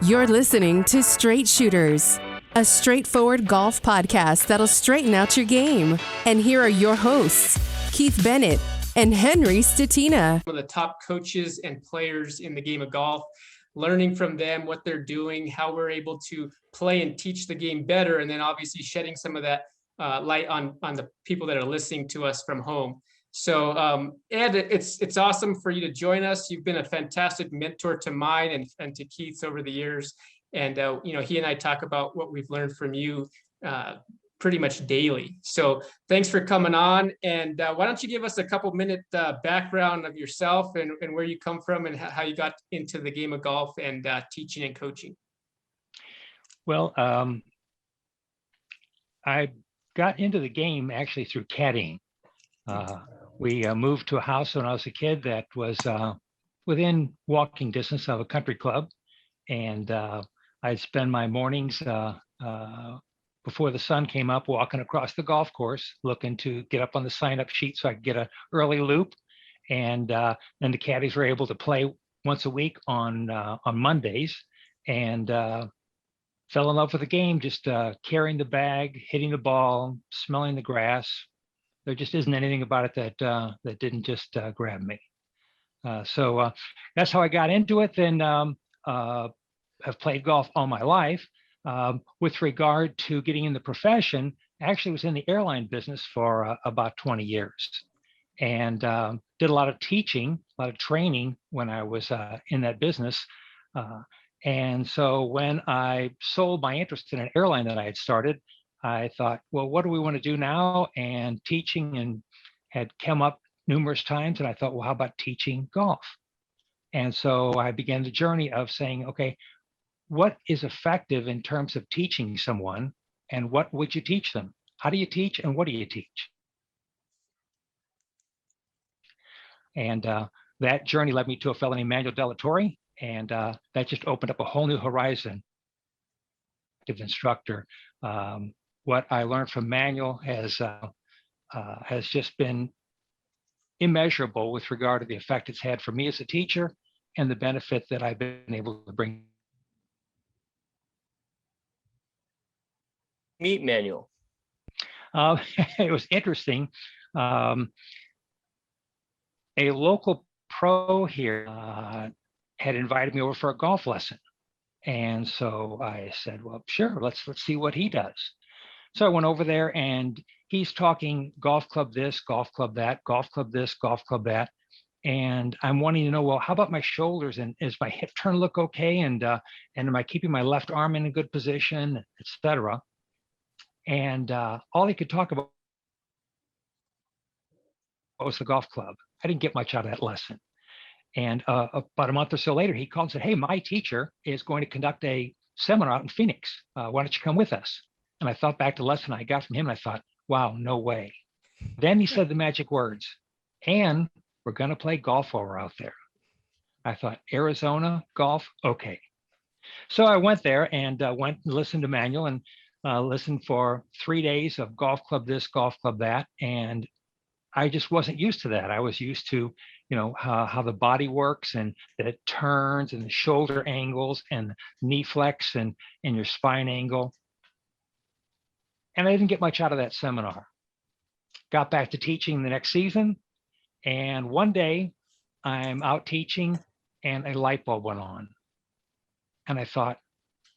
You're listening to Straight Shooters, a straightforward golf podcast that'll straighten out your game. And here are your hosts, Keith Bennett and Henry Stetina. One of the top coaches and players in the game of golf, learning from them, what they're doing, how we're able to play and teach the game better, and then obviously shedding some of that light on the people that are listening to us from home. So, Ed, it's awesome for you to join us. You've been a fantastic mentor to mine and to Keith's over the years. And, he and I talk about what we've learned from you pretty much daily. So thanks for coming on. And why don't you give us a couple minute background of yourself and where you come from and how you got into the game of golf and teaching and coaching? Well, I got into the game actually through caddying. We moved to a house when I was a kid that was within walking distance of a country club. And I'd spend my mornings before the sun came up walking across the golf course, looking to get up on the sign-up sheet so I could get an early loop. And then the caddies were able to play once a week on Mondays, and fell in love with the game, just carrying the bag, hitting the ball, smelling the grass. There just isn't anything about it that didn't just grab me. So that's how I got into it. Then have played golf all my life. With regard to getting in the profession, actually was in the airline business for about 20 years, and did a lot of teaching, a lot of training when I was in that business. And so when I sold my interest in an airline that I had started, I thought, well, what do we want to do now? And teaching had come up numerous times. And I thought, well, how about teaching golf? And so I began the journey of saying, okay, what is effective in terms of teaching someone, and what would you teach them? How do you teach, and what do you teach? And that journey led me to a fellow named Manuel de la Torre, and that just opened up a whole new horizon. Instructor. What I learned from Manuel has just been immeasurable with regard to the effect it's had for me as a teacher and the benefit that I've been able to bring. Meet Manuel. It was interesting. A local pro here had invited me over for a golf lesson. And so I said, well, sure, let's see what he does. So I went over there, and he's talking golf club this, golf club that, golf club this, golf club that. And I'm wanting to know, well, how about my shoulders? And is my hip turn look okay? And am I keeping my left arm in a good position, et cetera? And all he could talk about was the golf club. I didn't get much out of that lesson. And about a month or so later, he called and said, hey, my teacher is going to conduct a seminar out in Phoenix. Why don't you come with us? And I thought back to the lesson I got from him, and I thought, wow, no way. Then he said the magic words, and we're going to play golf while we're out there. I thought, Arizona, golf, okay. So I went there and went and listened to Manuel and listened for 3 days of golf club this, golf club that. And I just wasn't used to that. I was used to, how the body works, and that it turns, and the shoulder angles, and knee flex, and your spine angle. And I didn't get much out of that seminar. Got back to teaching the next season. And one day I'm out teaching, and a light bulb went on. And I thought,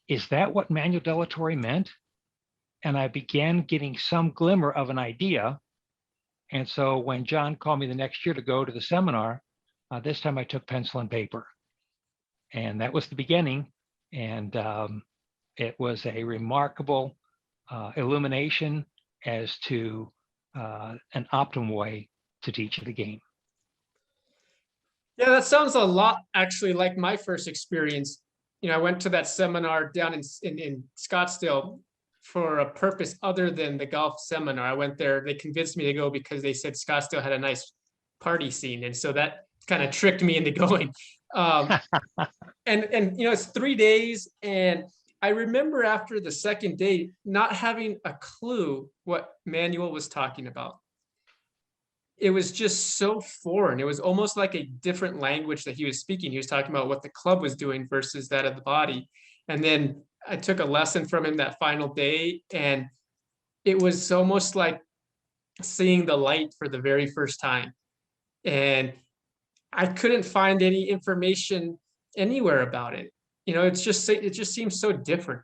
is that what Manuel de la Torre meant? And I began getting some glimmer of an idea. And so when John called me the next year to go to the seminar, this time I took pencil and paper. And that was the beginning. And it was a remarkable illumination as to an optimal way to teach the game. Yeah, that sounds a lot actually like my first experience. I went to that seminar down in Scottsdale for a purpose other than the golf seminar. I went there, they convinced me to go because they said Scottsdale had a nice party scene. And so that kind of tricked me into going. And it's 3 days. And I remember after the second day, not having a clue what Manuel was talking about. It was just so foreign. It was almost like a different language that he was speaking. He was talking about what the club was doing versus that of the body. And then I took a lesson from him that final day, and it was almost like seeing the light for the very first time. And I couldn't find any information anywhere about it. It just seems so different.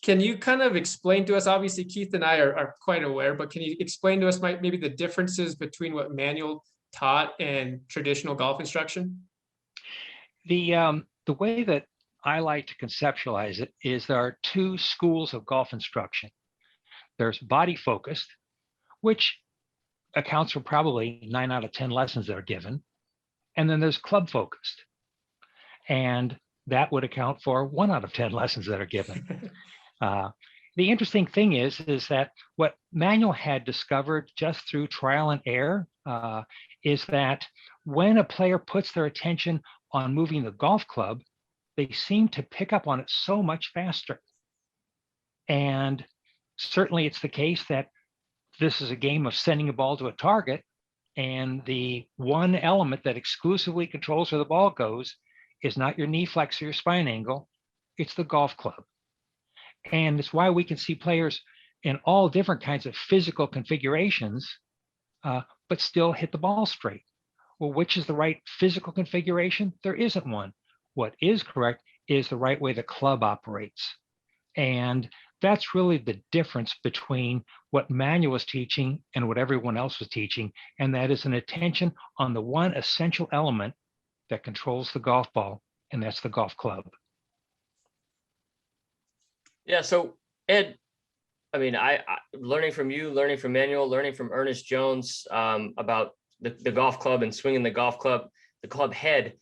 Can you kind of explain to us, obviously Keith and I are quite aware, but can you explain to us maybe the differences between what Manuel taught and traditional golf instruction? The way that I like to conceptualize it is there are two schools of golf instruction. There's body focused, which accounts for probably 9 out of 10 lessons that are given. And then there's club focused. And that would account for 1 out of 10 lessons that are given. The interesting thing is that what Manuel had discovered just through trial and error is that when a player puts their attention on moving the golf club, they seem to pick up on it so much faster. And certainly it's the case that this is a game of sending a ball to a target, and the one element that exclusively controls where the ball goes is not your knee flex or your spine angle, it's the golf club. And it's why we can see players in all different kinds of physical configurations, but still hit the ball straight. Well, which is the right physical configuration? There isn't one. What is correct is the right way the club operates. And that's really the difference between what Manuel was teaching and what everyone else was teaching. And that is an attention on the one essential element that controls the golf ball, and that's the golf club. Yeah. So Ed, I mean, I learning from you, learning from Manuel, learning from Ernest Jones about the golf club and swinging the golf club, the club head.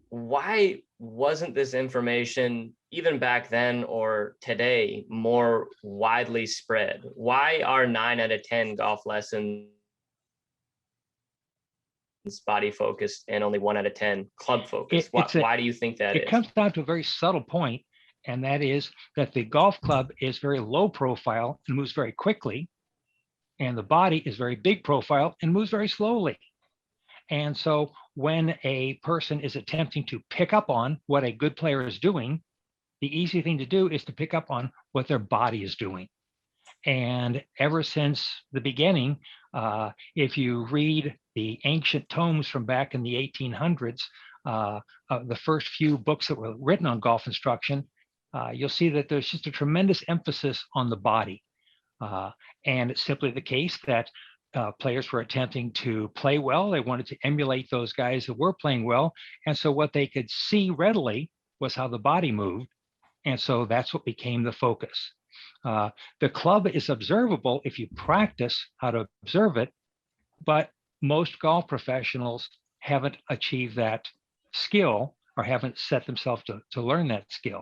Why wasn't this information even back then or today more widely spread? Why are 9 out of 10 golf lessons body focused and only 1 out of 10 club focused? Why do you think that is? It comes down to a very subtle point, and that is that the golf club is very low profile and moves very quickly, and the body is very big profile and moves very slowly. And so when a person is attempting to pick up on what a good player is doing, the easy thing to do is to pick up on what their body is doing. And ever since the beginning, if you read the ancient tomes from back in the 1800s, the first few books that were written on golf instruction, you'll see that there's just a tremendous emphasis on the body. And it's simply the case that players were attempting to play well. They wanted to emulate those guys who were playing well. And so what they could see readily was how the body moved. And so that's what became the focus. The club is observable if you practice how to observe it, but most golf professionals haven't achieved that skill or haven't set themselves to learn that skill.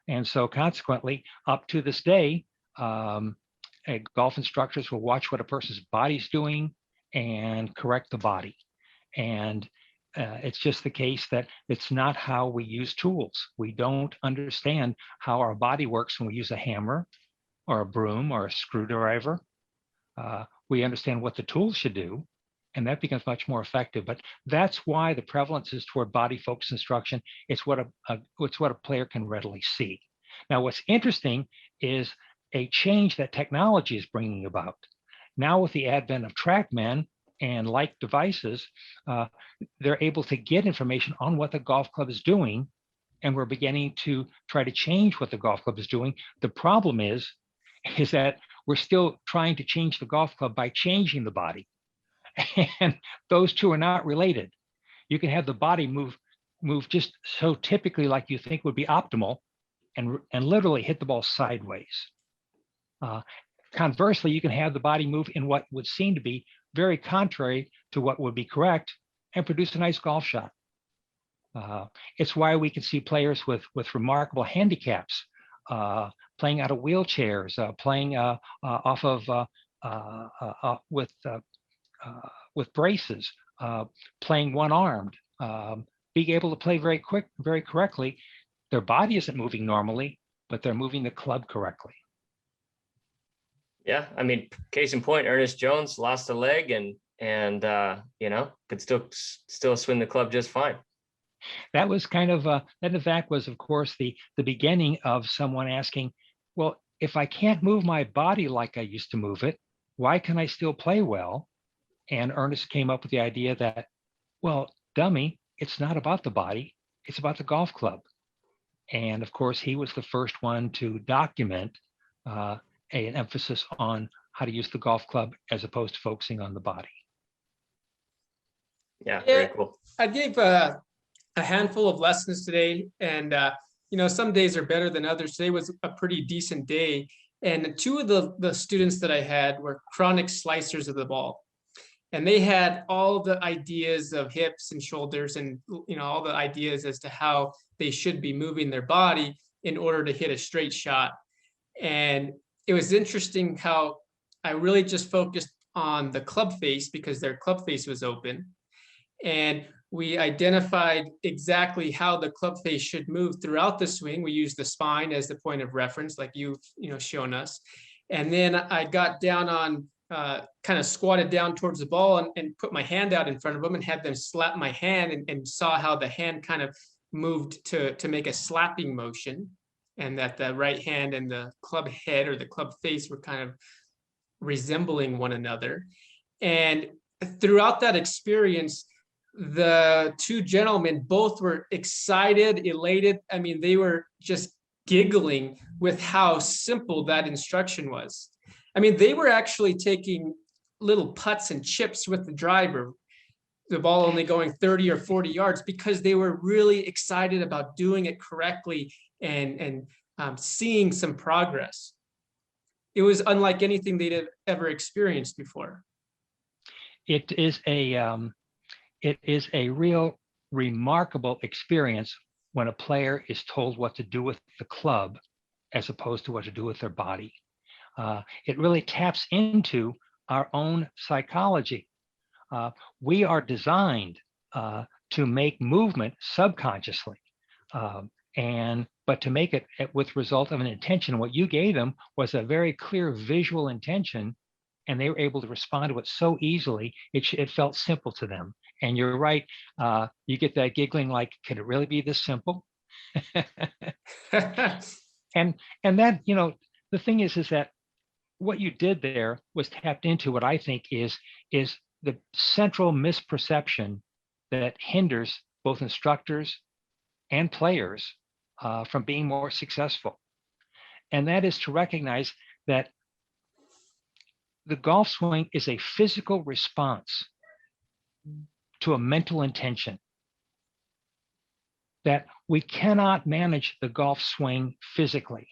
And so consequently, up to this day, golf instructors will watch what a person's body's doing and correct the body. And it's just the case that it's not how we use tools. We don't understand how our body works when we use a hammer or a broom or a screwdriver. We understand what the tools should do, and that becomes much more effective. But that's why the prevalence is toward body focused instruction. It's what a player can readily see. Now, what's interesting is a change that technology is bringing about. Now, with the advent of TrackMan and like devices, they're able to get information on what the golf club is doing, and we're beginning to try to change what the golf club is doing. The problem is that we're still trying to change the golf club by changing the body, and those two are not related. You can have the body move just so typically like you think would be optimal, and literally hit the ball sideways. Conversely, you can have the body move in what would seem to be very contrary to what would be correct and produce a nice golf shot. It's why we can see players with remarkable handicaps, playing out of wheelchairs, playing off of with braces, playing one-armed, being able to play very quick, very correctly. Their body isn't moving normally, but they're moving the club correctly. Yeah, I mean, case in point, Ernest Jones lost a leg and could still swing the club just fine. That was kind of that in fact was of course the beginning of someone asking, well, if I can't move my body like I used to move it, why can I still play well? And Ernest came up with the idea that, well, dummy, it's not about the body, it's about the golf club. And of course, he was the first one to document an emphasis on how to use the golf club as opposed to focusing on the body. Yeah, very cool. I gave a handful of lessons today, and some days are better than others. Today was a pretty decent day, and two of the students that I had were chronic slicers of the ball, and they had all the ideas of hips and shoulders, and all the ideas as to how they should be moving their body in order to hit a straight shot. And it was interesting how I really just focused on the club face because their club face was open. And we identified exactly how the club face should move throughout the swing. We used the spine as the point of reference, like you've shown us. And then I got down on, kind of squatted down towards the ball and put my hand out in front of them and had them slap my hand and saw how the hand kind of moved to make a slapping motion, and that the right hand and the club head or the club face were kind of resembling one another. And throughout that experience, the two gentlemen both were excited, elated. I mean, they were just giggling with how simple that instruction was. I mean, they were actually taking little putts and chips with the driver, the ball only going 30 or 40 yards, because they were really excited about doing it correctly and seeing some progress. It was unlike anything they'd ever experienced before. It is a real remarkable experience when a player is told what to do with the club as opposed to what to do with their body. It really taps into our own psychology. We are designed to make movement subconsciously, but to make it with result of an intention. What you gave them was a very clear visual intention, and they were able to respond to it so easily. It felt simple to them. And you're right. You get that giggling, like, can it really be this simple? and that, the thing is that what you did there was tapped into what I think is the central misperception that hinders both instructors and players from being more successful. And that is to recognize that the golf swing is a physical response to a mental intention. That we cannot manage the golf swing physically.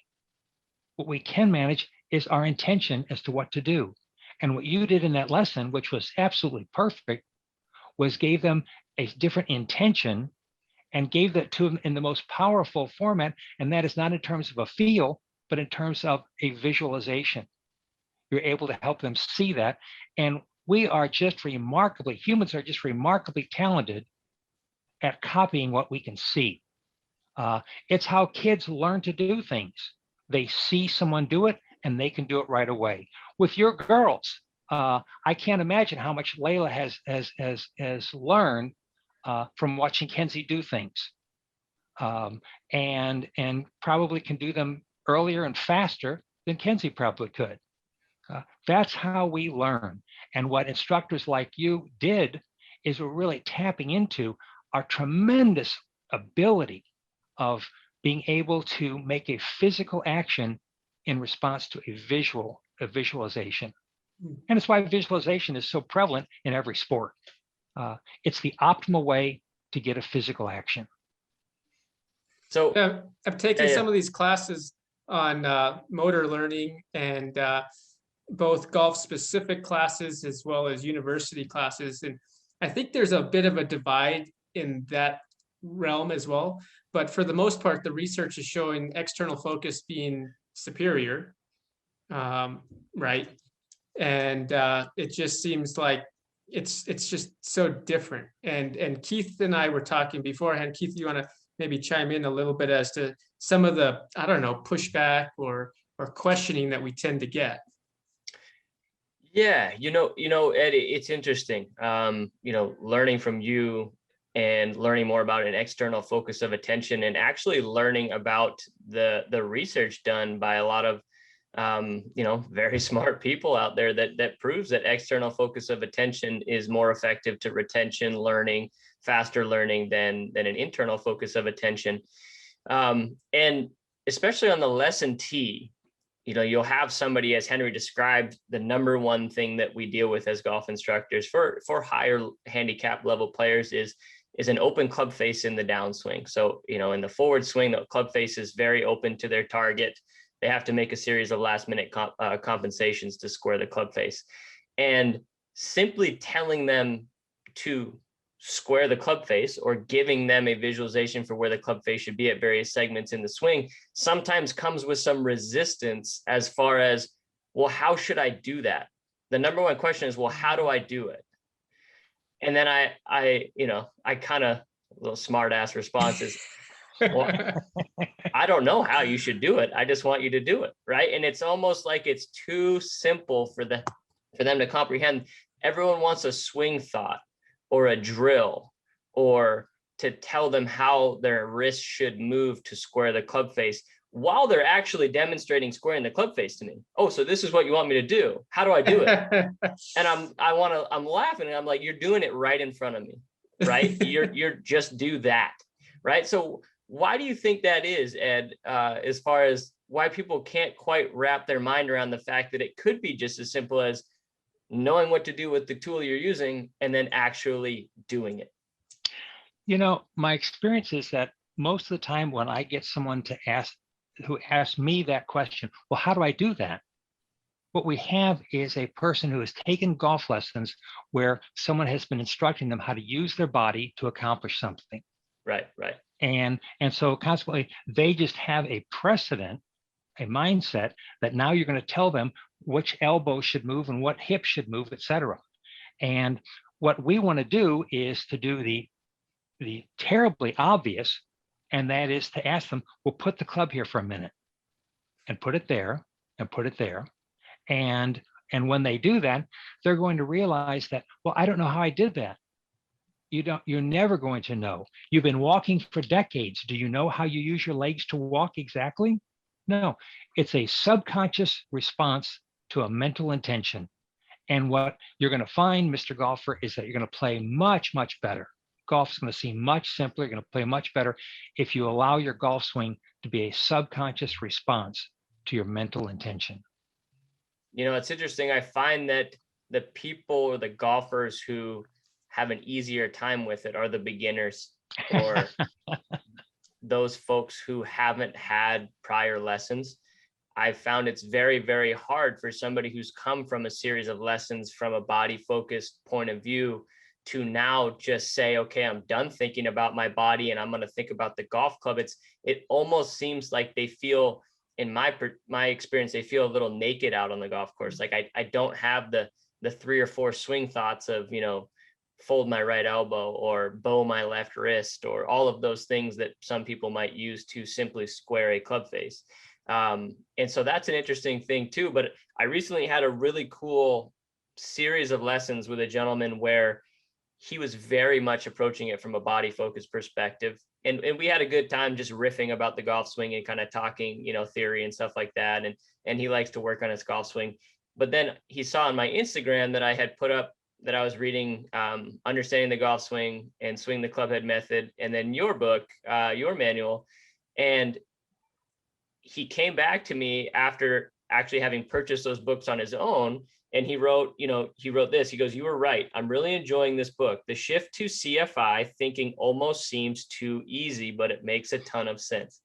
What we can manage is our intention as to what to do. And what you did in that lesson, which was absolutely perfect, was gave them a different intention and gave that to them in the most powerful format. And that is not in terms of a feel, but in terms of a visualization. You're able to help them see that. And humans are just remarkably talented at copying what we can see. It's how kids learn to do things. They see someone do it and they can do it right away. With your girls, I can't imagine how much Layla has learned from watching Kenzie do things, and probably can do them earlier and faster than Kenzie probably could. That's how we learn. And what instructors like you did is we're really tapping into our tremendous ability of being able to make a physical action in response to a visualization. And it's why visualization is so prevalent in every sport. It's the optimal way to get a physical action. So yeah, I've taken some of these classes on motor learning and both golf specific classes as well as university classes. And I think there's a bit of a divide in that realm as well. But for the most part, the research is showing external focus being superior, right? And it just seems like it's just so different. And Keith and I were talking beforehand. Keith, you want to maybe chime in a little bit as to some of the, I don't know, pushback or questioning that we tend to get? Yeah, Eddie, it's interesting. Learning from you and learning more about an external focus of attention, and actually learning about the research done by a lot of very smart people out there that proves that external focus of attention is more effective to retention, learning, faster learning than an internal focus of attention. And especially on the lesson T, you'll have somebody, as Henry described, the number one thing that we deal with as golf instructors for higher handicap level players is an open club face in the downswing. So, in the forward swing, the club face is very open to their target. They have to make a series of last minute compensations to square the club face. And simply telling them to square the club face, or giving them a visualization for where the club face should be at various segments in the swing, sometimes comes with some resistance as far as, well, how should I do that? The number one question is, well, how do I do it? And then I kind of, a little smart ass response is, well, I don't know how you should do it. I just want you to do it. Right. And it's almost like it's too simple for them to comprehend. Everyone wants a swing thought or a drill, or to tell them how their wrist should move to square the club face, while they're actually demonstrating squaring the club face to me. Oh, so this is what you want me to do. How do I do it? And I'm laughing, and I'm like, you're doing it right in front of me, right? You're just do that, right? So why do you think that is, Ed, as far as why people can't quite wrap their mind around the fact that it could be just as simple as knowing what to do with the tool you're using and then actually doing it? My experience is that most of the time when I get someone who asks me that question, well, how do I do that? What we have is a person who has taken golf lessons where someone has been instructing them how to use their body to accomplish something. Right. And so consequently, they just have a precedent, a mindset that now you're going to tell them which elbow should move and what hip should move, et cetera. And what we want to do is to do the terribly obvious, and that is to ask them, well, put the club here for a minute and put it there and put it there. And when they do that, they're going to realize that, well, I don't know how I did that. You're never going to know. You've been walking for decades. Do you know how you use your legs to walk exactly? No, it's a subconscious response to a mental intention. And what you're going to find, Mr. Golfer, is that you're going to play much, much better. Golf is going to seem much simpler. You're going to play much better if you allow your golf swing to be a subconscious response to your mental intention. It's interesting. I find that the people or the golfers who have an easier time with it are the beginners, or those folks who haven't had prior lessons. I found it's very, very hard for somebody who's come from a series of lessons from a body focused point of view to now just say, okay, I'm done thinking about my body and I'm going to think about the golf club. It almost seems like they feel, in my experience, they feel a little naked out on the golf course. Like I don't have the 3 or 4 swing thoughts of, fold my right elbow or bow my left wrist, or all of those things that some people might use to simply square a club face. And so that's an interesting thing too. But I recently had a really cool series of lessons with a gentleman where he was very much approaching it from a body focused perspective. And we had a good time just riffing about the golf swing and kind of talking, theory and stuff like that. And he likes to work on his golf swing. But then he saw on my Instagram that I had put up that I was reading Understanding the Golf Swing and Swing the Clubhead Method, and then your book, your manual. And he came back to me after actually having purchased those books on his own. And he wrote this. He goes, "You were right. I'm really enjoying this book. The shift to CFI thinking almost seems too easy, but it makes a ton of sense."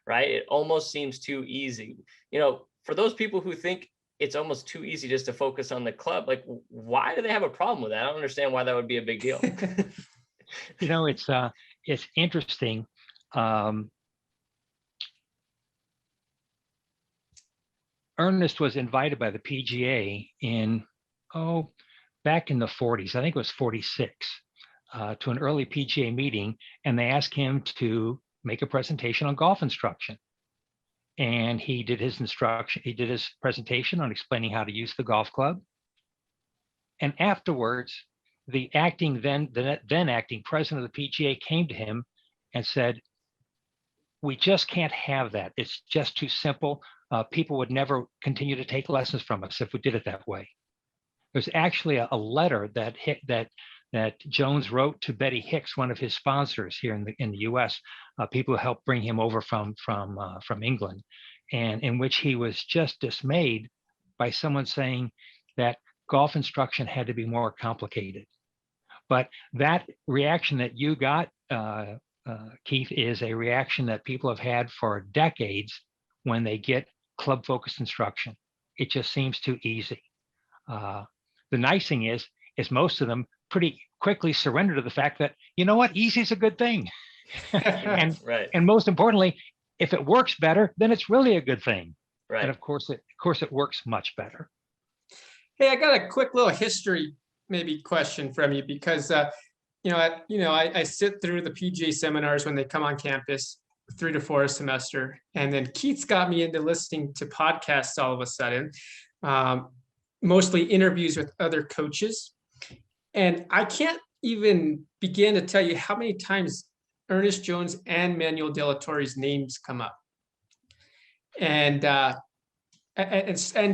Right? It almost seems too easy. For those people who think it's almost too easy just to focus on the club, like, why do they have a problem with that? I don't understand why that would be a big deal. It's interesting. Ernest was invited by the PGA back in the 40s, I think it was 46, to an early PGA meeting, and they asked him to make a presentation on golf instruction. And he did his presentation on explaining how to use the golf club. And afterwards, the then acting president of the PGA came to him and said, we just can't have that. It's just too simple. People would never continue to take lessons from us if we did it that way. There's actually a letter that Jones wrote to Betty Hicks, one of his sponsors here in the U.S., people who helped bring him over from England, and in which he was just dismayed by someone saying that golf instruction had to be more complicated. But that reaction that you got, Keith, is a reaction that people have had for decades when they get club-focused instruction. It just seems too easy. The nice thing is most of them pretty quickly surrender to the fact that, you know what, easy is a good thing. and Right. And most importantly, if it works better, then it's really a good thing. Right. And of course it works much better. Hey, I got a quick little history maybe question from you because I sit through the PGA seminars when they come on campus, 3 to 4 a semester, and then Keith's got me into listening to podcasts all of a sudden, mostly interviews with other coaches, and I can't even begin to tell you how many times Ernest Jones and Manuel de la Torre's names come up, and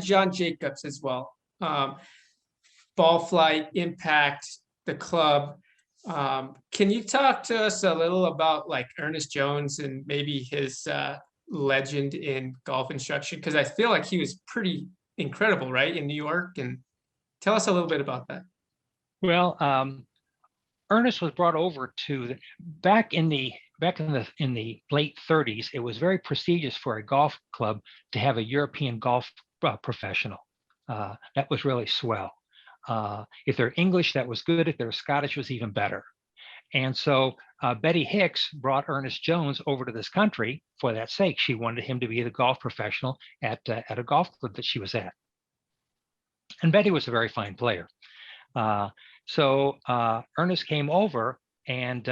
John Jacobs as well. Ball flight, impact, the club. Can you talk to us a little about like Ernest Jones and maybe his legend in golf instruction? Because I feel like he was pretty incredible, right, in New York. And tell us a little bit about that. Well, Ernest was brought over to back in the late 30s. It was very prestigious for a golf club to have a European golf professional. That was really swell. If they're English, that was good. If they're Scottish, was even better. And so Betty Hicks brought Ernest Jones over to this country for that sake. She wanted him to be the golf professional at a golf club that she was at. And Betty was a very fine player. So Ernest came over and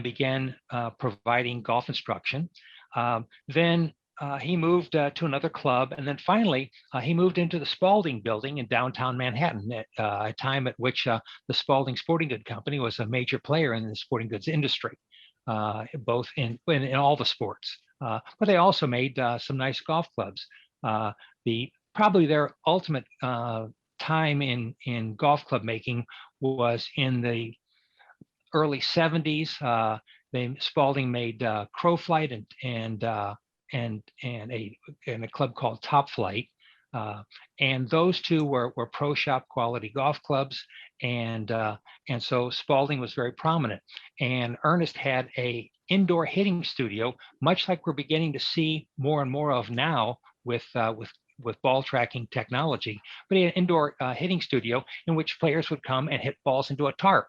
began providing golf instruction. Then he moved to another club, and then finally he moved into the Spalding building in downtown Manhattan at a time at which the Spalding Sporting Goods Company was a major player in the sporting goods industry, both in all the sports. But they also made some nice golf clubs. Probably their ultimate time in golf club making was in the early 70s. Spalding made Crow Flight and a club called Top Flight, and those two were pro shop quality golf clubs, and so Spalding was very prominent. And Ernest had a indoor hitting studio, much like we're beginning to see more and more of now with ball tracking technology. But he had an indoor hitting studio in which players would come and hit balls into a tarp.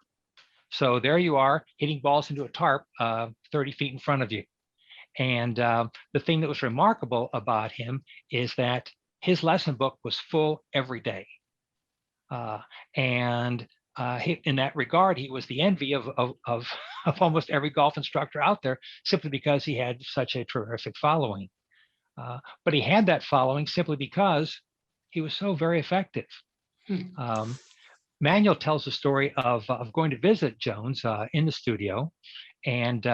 So there you are, hitting balls into a tarp 30 feet in front of you. And the thing that was remarkable about him is that his lesson book was full every day. In that regard, he was the envy of almost every golf instructor out there, simply because he had such a terrific following. But he had that following simply because he was so very effective. Manuel tells the story of going to visit Jones in the studio, and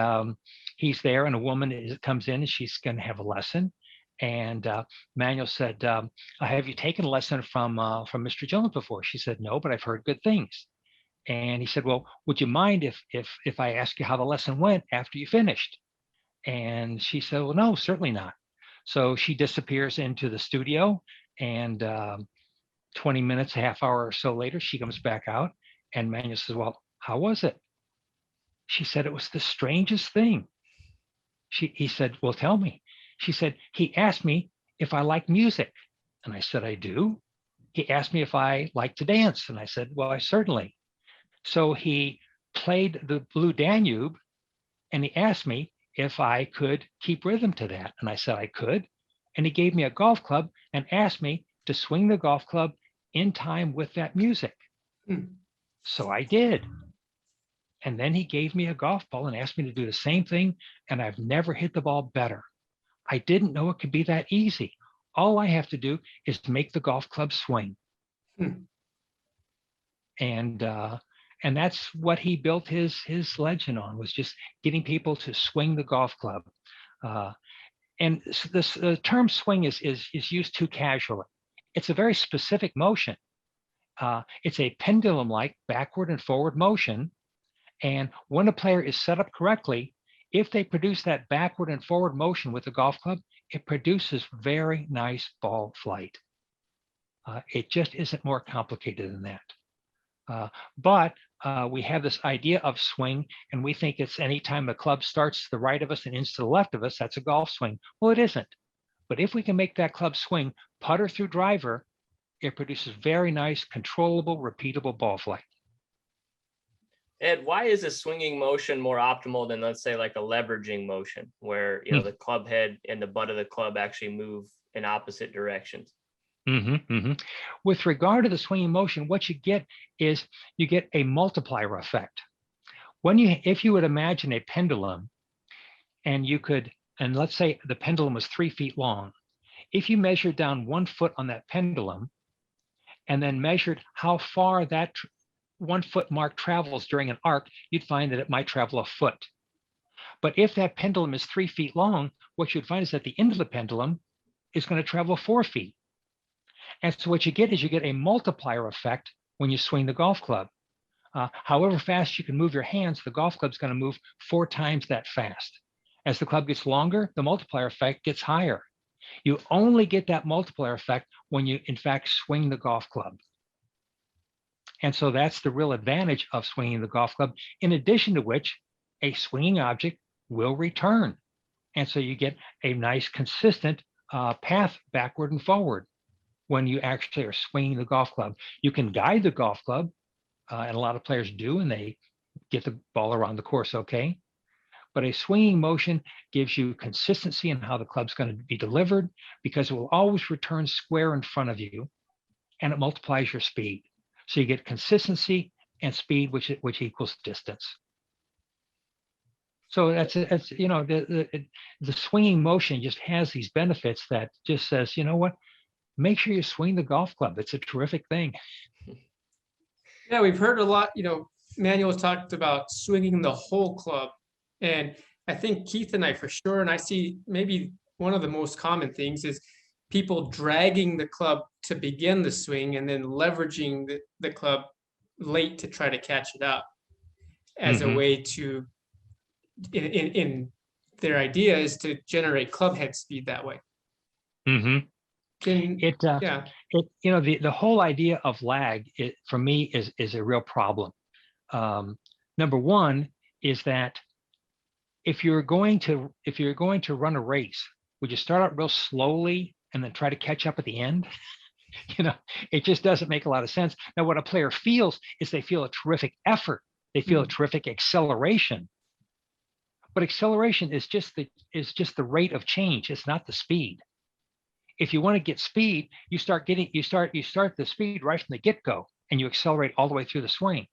he's there, and a woman comes in, and she's going to have a lesson. And Manuel said, "Have you taken a lesson from Mr. Jones before?" She said, "No, but I've heard good things." And he said, "Well, would you mind if I ask you how the lesson went after you finished?" And she said, "Well, no, certainly not." So she disappears into the studio, and 20 minutes, a half hour or so later, she comes back out, and Manuel says, "Well, how was it?" She said, "It was the strangest thing." He said, "Well, tell me." She said, "He asked me if I like music." And I said, "I do." He asked me if I like to dance. And I said, "Well, I certainly." So he played the Blue Danube, and he asked me if I could keep rhythm to that. And I said I could. And he gave me a golf club and asked me to swing the golf club in time with that music. So I did. And then he gave me a golf ball and asked me to do the same thing. And I've never hit the ball better. I didn't know it could be that easy. All I have to do is to make the golf club swing. And that's what he built his legend on, was just getting people to swing the golf club. And the term swing is used too casually. It's a very specific motion. It's a pendulum-like backward and forward motion. And when a player is set up correctly, if they produce that backward and forward motion with the golf club, it produces very nice ball flight. It just isn't more complicated than that. But we have this idea of swing, and we think it's anytime the club starts to the right of us and ends to the left of us, that's a golf swing. Well, it isn't. But if we can make that club swing putter through driver, it produces very nice, controllable, repeatable ball flight. Ed, why is a swinging motion more optimal than, let's say, like a leveraging motion, where the club head and the butt of the club actually move in opposite directions? With regard to the swinging motion, what you get is you get a multiplier effect. If you would imagine a pendulum, and let's say the pendulum was 3 feet long, if you measured down 1 foot on that pendulum, and then measured how far that 1 foot mark travels during an arc, you'd find that it might travel a foot. But if that pendulum is 3 feet long, what you'd find is that the end of the pendulum is going to travel 4 feet. And so what you get is a multiplier effect when you swing the golf club. However fast you can move your hands, the golf club's going to move 4 times that fast. As the club gets longer, the multiplier effect gets higher. You only get that multiplier effect when you, in fact, swing the golf club. And so that's the real advantage of swinging the golf club, in addition to which a swinging object will return. And so you get a nice, consistent path backward and forward when you actually are swinging the golf club. You can guide the golf club, and a lot of players do, and they get the ball around the course okay. But a swinging motion gives you consistency in how the club's going to be delivered, because it will always return square in front of you, and it multiplies your speed. So you get consistency and speed, which equals distance. So the swinging motion just has these benefits that just says, you know what, make sure you swing the golf club. It's a terrific thing. Yeah, we've heard a lot, Manuel talked about swinging the whole club. And I think Keith and I for sure, and I see maybe one of the most common things is people dragging the club to begin the swing and then leveraging the club late to try to catch it up as a way to, in their idea is to generate club head speed that way. The whole idea of lag, for me, is a real problem. Number one is that if you're going to run a race, would you start out real slowly and then try to catch up at the end? It just doesn't make a lot of sense. Now, what a player feels is they feel a terrific effort. They feel a terrific acceleration. But acceleration is just the rate of change. It's not the speed. If you want to get speed, you start the speed right from the get-go, and you accelerate all the way through the swing.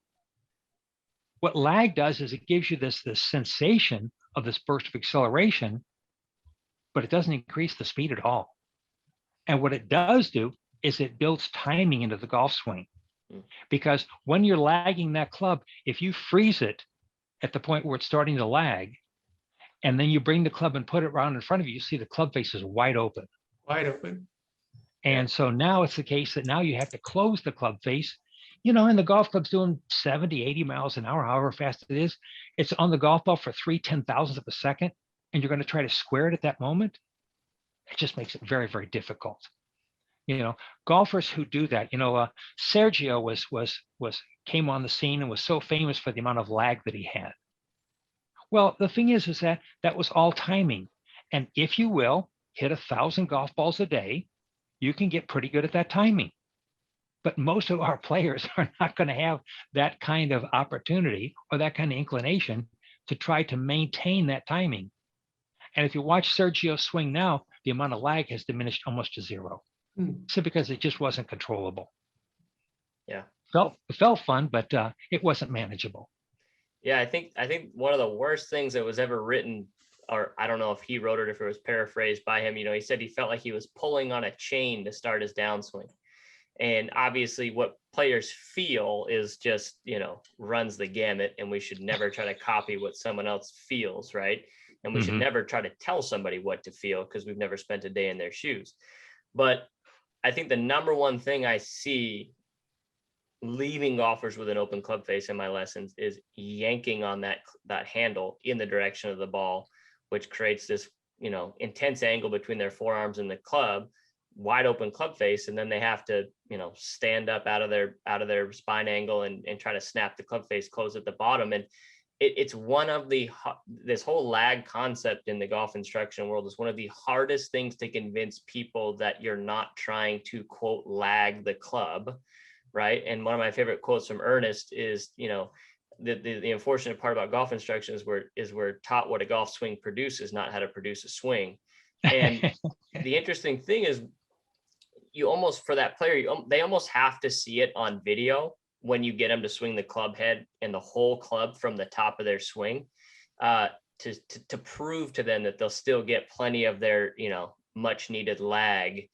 What lag does is it gives you this sensation of this burst of acceleration, but it doesn't increase the speed at all. And what it does do is it builds timing into the golf swing. Because when you're lagging that club, if you freeze it at the point where it's starting to lag, and then you bring the club and put it around in front of you, you see the club face is wide open. Wide open. And so now it's the case that now you have to close the club face, and the golf club's doing 70, 80 miles an hour, however fast it is. It's on the golf ball for 3/10,000th of a second, and you're going to try to square it at that moment. It just makes it very, very difficult. Golfers who do that, Sergio came on the scene and was so famous for the amount of lag that he had. Well, the thing is that was all timing. And if you will hit 1,000 golf balls a day, you can get pretty good at that timing. But most of our players are not going to have that kind of opportunity or that kind of inclination to try to maintain that timing. And if you watch Sergio swing now, the amount of lag has diminished almost to zero. So because it just wasn't controllable. Yeah. It felt fun, but it wasn't manageable. Yeah, I think one of the worst things that was ever written, or I don't know if he wrote it, if it was paraphrased by him, he said he felt like he was pulling on a chain to start his downswing. And obviously what players feel is just, runs the gamut, and we should never try to copy what someone else feels, right? And we should never try to tell somebody what to feel because we've never spent a day in their shoes. But I think the number one thing I see leaving golfers with an open club face in my lessons is yanking on that handle in the direction of the ball, which creates this, intense angle between their forearms and the club, wide open club face, and then they have to stand up out of their spine angle and try to snap the club face close at the bottom. And it's one of this whole lag concept in the golf instruction world is one of the hardest things to convince people that you're not trying to, quote, lag the club, right? And one of my favorite quotes from Ernest is, the unfortunate part about golf instruction is we're taught what a golf swing produces, not how to produce a swing. And the interesting thing is, you almost, for that player, they almost have to see it on video when you get them to swing the club head and the whole club from the top of their swing, to prove to them that they'll still get plenty of their, much needed lag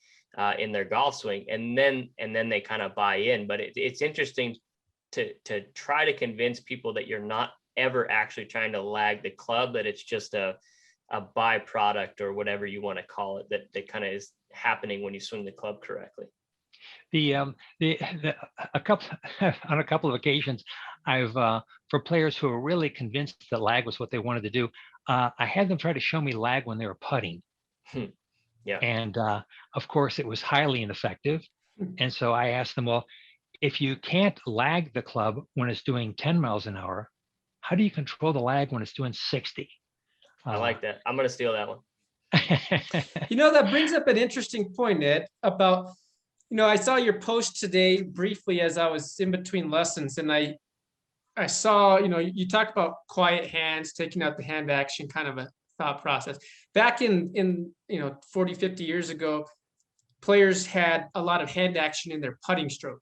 in their golf swing. And then they kind of buy in. But it's interesting to try to convince people that you're not ever actually trying to lag the club, that it's just a byproduct or whatever you want to call it, that kind of is happening when you swing the club correctly. On a couple of occasions, I've for players who are really convinced that lag was what they wanted to do, I had them try to show me lag when they were putting. Yeah. And of course, it was highly ineffective. And so I asked them, well, if you can't lag the club when it's doing 10 miles an hour, how do you control the lag when it's doing 60? I like that. I'm going to steal that one. That brings up an interesting point, Ed, about, I saw your post today briefly as I was in between lessons, and I saw, you talked about quiet hands, taking out the hand action, kind of a thought process. Back in 40, 50 years ago, players had a lot of hand action in their putting stroke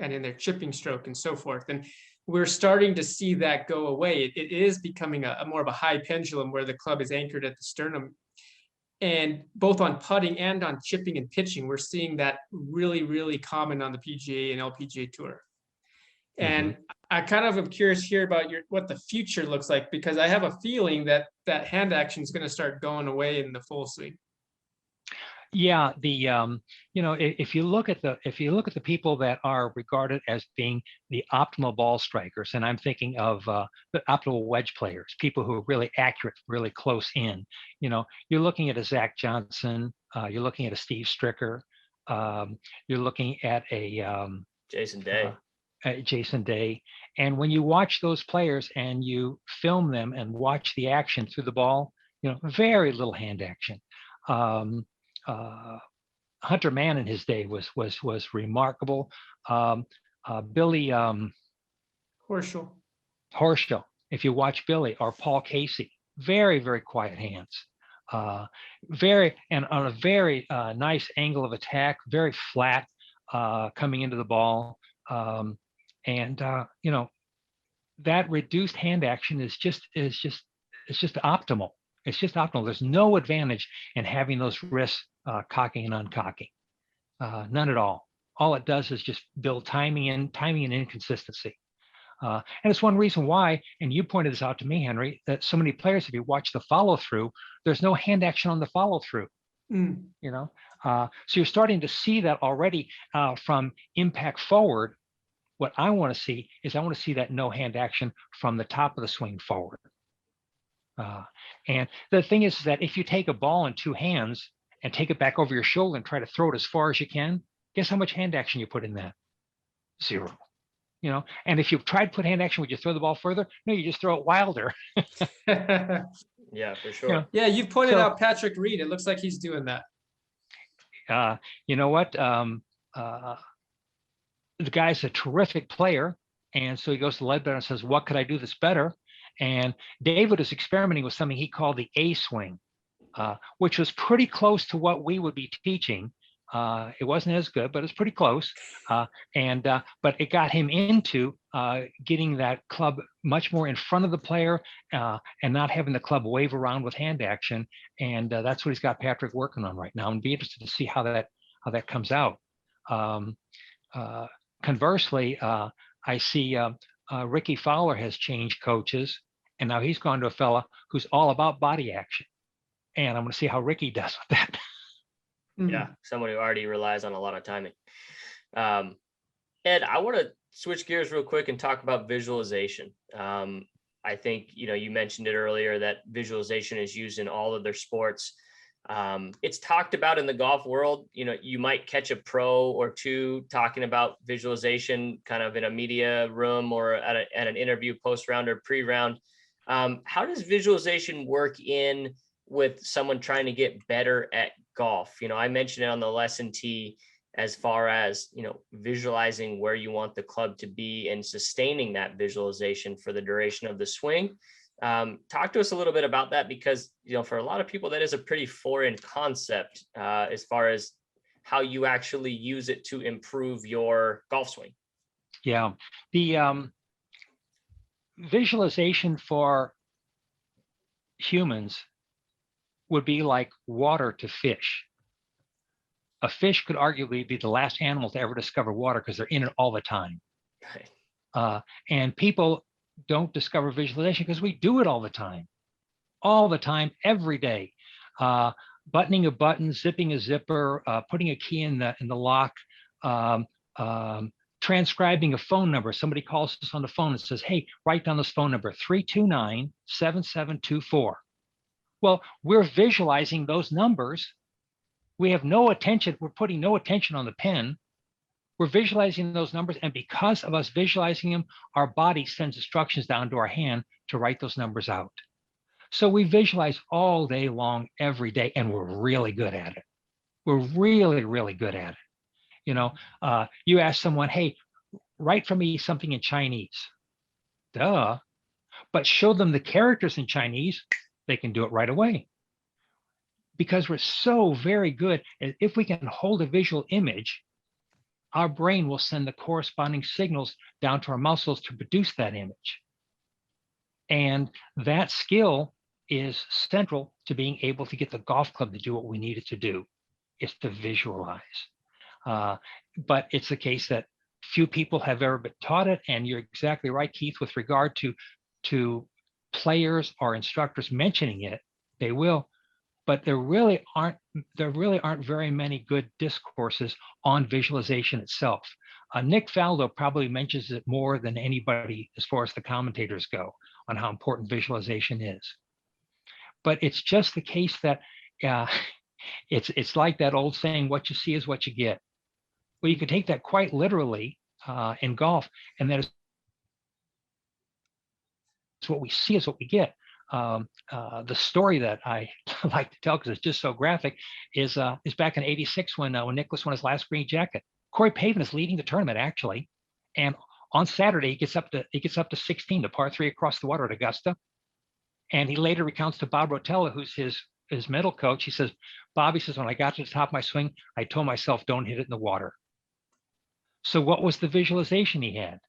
and in their chipping stroke and so forth. And we're starting to see that go away. It is becoming a more of a high pendulum where the club is anchored at the sternum. And both on putting and on chipping and pitching, we're seeing that really, really common on the PGA and LPGA Tour. And I kind of am curious here about what the future looks like, because I have a feeling that hand action is going to start going away in the full swing. Yeah, if you look at the people that are regarded as being the optimal ball strikers, and I'm thinking of the optimal wedge players, people who are really accurate, really close in. You're looking at a Zach Johnson, you're looking at a Steve Stricker, you're looking at a Jason Day. Jason Day. And when you watch those players and you film them and watch the action through the ball, very little hand action. Hunter Mann in his day was remarkable. Billy Horschel. If you watch Billy, or Paul Casey, very, very quiet hands. Very, and on a very nice angle of attack, very flat coming into the ball. That reduced hand action is just optimal. It's just optimal. There's no advantage in having those wrists cocking and uncocking. None at all. All it does is just build timing and inconsistency. And it's one reason why, and you pointed this out to me, Henry, that so many players, if you watch the follow through, there's no hand action on the follow through. So you're starting to see that already from impact forward. What I want to see is that no hand action from the top of the swing forward. And the thing is that if you take a ball in two hands and take it back over your shoulder and try to throw it as far as you can, guess how much hand action you put in that? Zero. And if you try to put hand action, would you throw the ball further? No, you just throw it wilder. Yeah, for sure. Yeah, you've pointed out Patrick Reed. It looks like he's doing that. You know what? The guy's a terrific player. And so he goes to Lebeau and says, what could I do that's better? And David is experimenting with something he called the A swing, which was pretty close to what we would be teaching. It wasn't as good, but it's pretty close. But it got him into getting that club much more in front of the player and not having the club wave around with hand action. And that's what he's got Patrick working on right now. And be interested to see how that comes out. Conversely, I see Ricky Fowler has changed coaches, and now he's gone to a fella who's all about body action. And I'm going to see how Ricky does with that. Yeah, someone who already relies on a lot of timing. Ed, I want to switch gears real quick and talk about visualization. I think, you mentioned it earlier that visualization is used in all of their sports. It's talked about in the golf world. You might catch a pro or two talking about visualization kind of in a media room or at an interview post-round or pre-round. How does visualization work in with someone trying to get better at golf? I mentioned it on the lesson tee as far as, visualizing where you want the club to be and sustaining that visualization for the duration of the swing. Talk to us a little bit about that, because, for a lot of people, that is a pretty foreign concept as far as how you actually use it to improve your golf swing. Yeah. The visualization for humans would be like water to fish. A fish could arguably be the last animal to ever discover water because they're in it all the time. Right. And people don't discover visualization because we do it all the time, every day. Buttoning a button, zipping a zipper, putting a key in the lock, transcribing a phone number. Somebody calls us on the phone and says, hey, write down this phone number, 329-7724. Well, we're visualizing those numbers. We have no attention. We're putting no attention on the pen. We're visualizing those numbers. And because of us visualizing them, our body sends instructions down to our hand to write those numbers out. So we visualize all day long, every day, and we're really good at it. We're really, really good at it. You ask someone, hey, write for me something in Chinese. Duh. But show them the characters in Chinese, they can do it right away. Because we're so very good. And if we can hold a visual image, our brain will send the corresponding signals down to our muscles to produce that image. And that skill is central to being able to get the golf club to do what we need it to do. It's to visualize. But it's a case that few people have ever been taught it. And you're exactly right, Keith, with regard to players or instructors mentioning it, they will. But there really aren't very many good discourses on visualization itself. Nick Faldo probably mentions it more than anybody as far as the commentators go on how important visualization is. But it's just the case that it's like that old saying, what you see is what you get. Well, you could take that quite literally in golf, and that is what we see is what we get. The story that I like to tell, because it's just so graphic, is back in '86 when Nicklaus won his last green jacket. Corey Pavin is leading the tournament actually, and on Saturday he gets up to 16, the par 3 across the water at Augusta, and he later recounts to Bob Rotella, who's his mental coach. He says, Bob, he says, when I got to the top of my swing, I told myself, don't hit it in the water. So what was the visualization he had?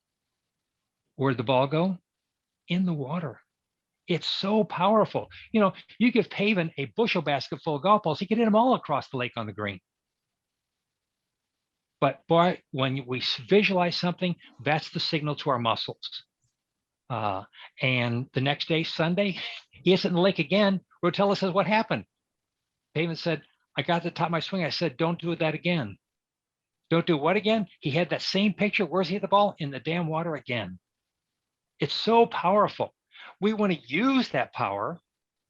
Where'd the ball go? In the water. It's so powerful. You give Pavin a bushel basket full of golf balls, he could hit them all across the lake on the green. But boy, when we visualize something, that's the signal to our muscles. And the next day, Sunday, he hits it in the lake again. Rotella says, what happened? Pavin said, I got to the top of my swing. I said, don't do that again. Don't do what again? He had that same picture. Where's he hit the ball? In the damn water again. It's so powerful. We want to use that power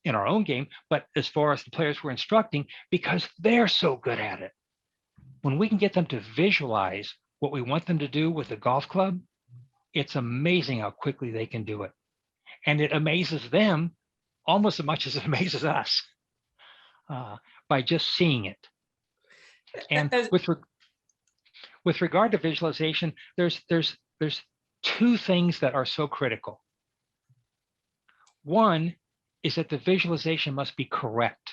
in our own game, but as far as the players we're instructing, because they're so good at it. When we can get them to visualize what we want them to do with the golf club, it's amazing how quickly they can do it. And it amazes them almost as much as it amazes us by just seeing it. And with regard to visualization, there's two things that are so critical. One is that the visualization must be correct.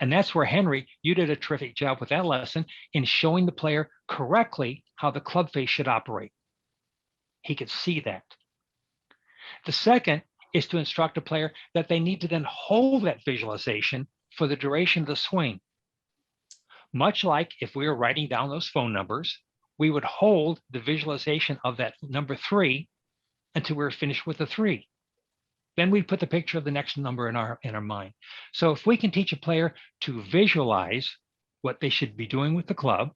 And that's where, Henry, you did a terrific job with that lesson in showing the player correctly how the club face should operate. He could see that. The second is to instruct a player that they need to then hold that visualization for the duration of the swing. Much like if we were writing down those phone numbers, we would hold the visualization of that number 3 until we were finished with the 3. Then we'd put the picture of the next number in our mind. So if we can teach a player to visualize what they should be doing with the club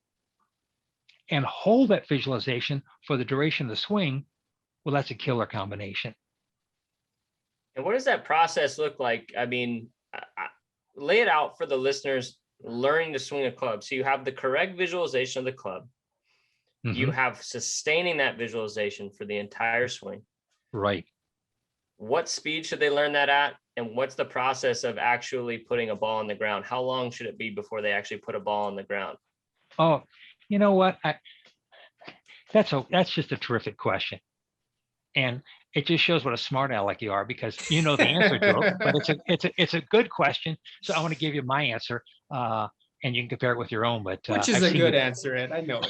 and hold that visualization for the duration of the swing, well, that's a killer combination. And what does that process look like? I mean, lay it out for the listeners learning to swing a club. So you have the correct visualization of the club. You have sustaining that visualization for the entire swing. Right. What speed should they learn that at? And what's the process of actually putting a ball on the ground? How long should it be before they actually put a ball on the ground? Oh, you know what? That's just a terrific question. And it just shows what a smart aleck you are, because you know the answer to it, but it's a good question. So I want to give you my answer, and you can compare it with your own. But which is a good answer, Ed. I know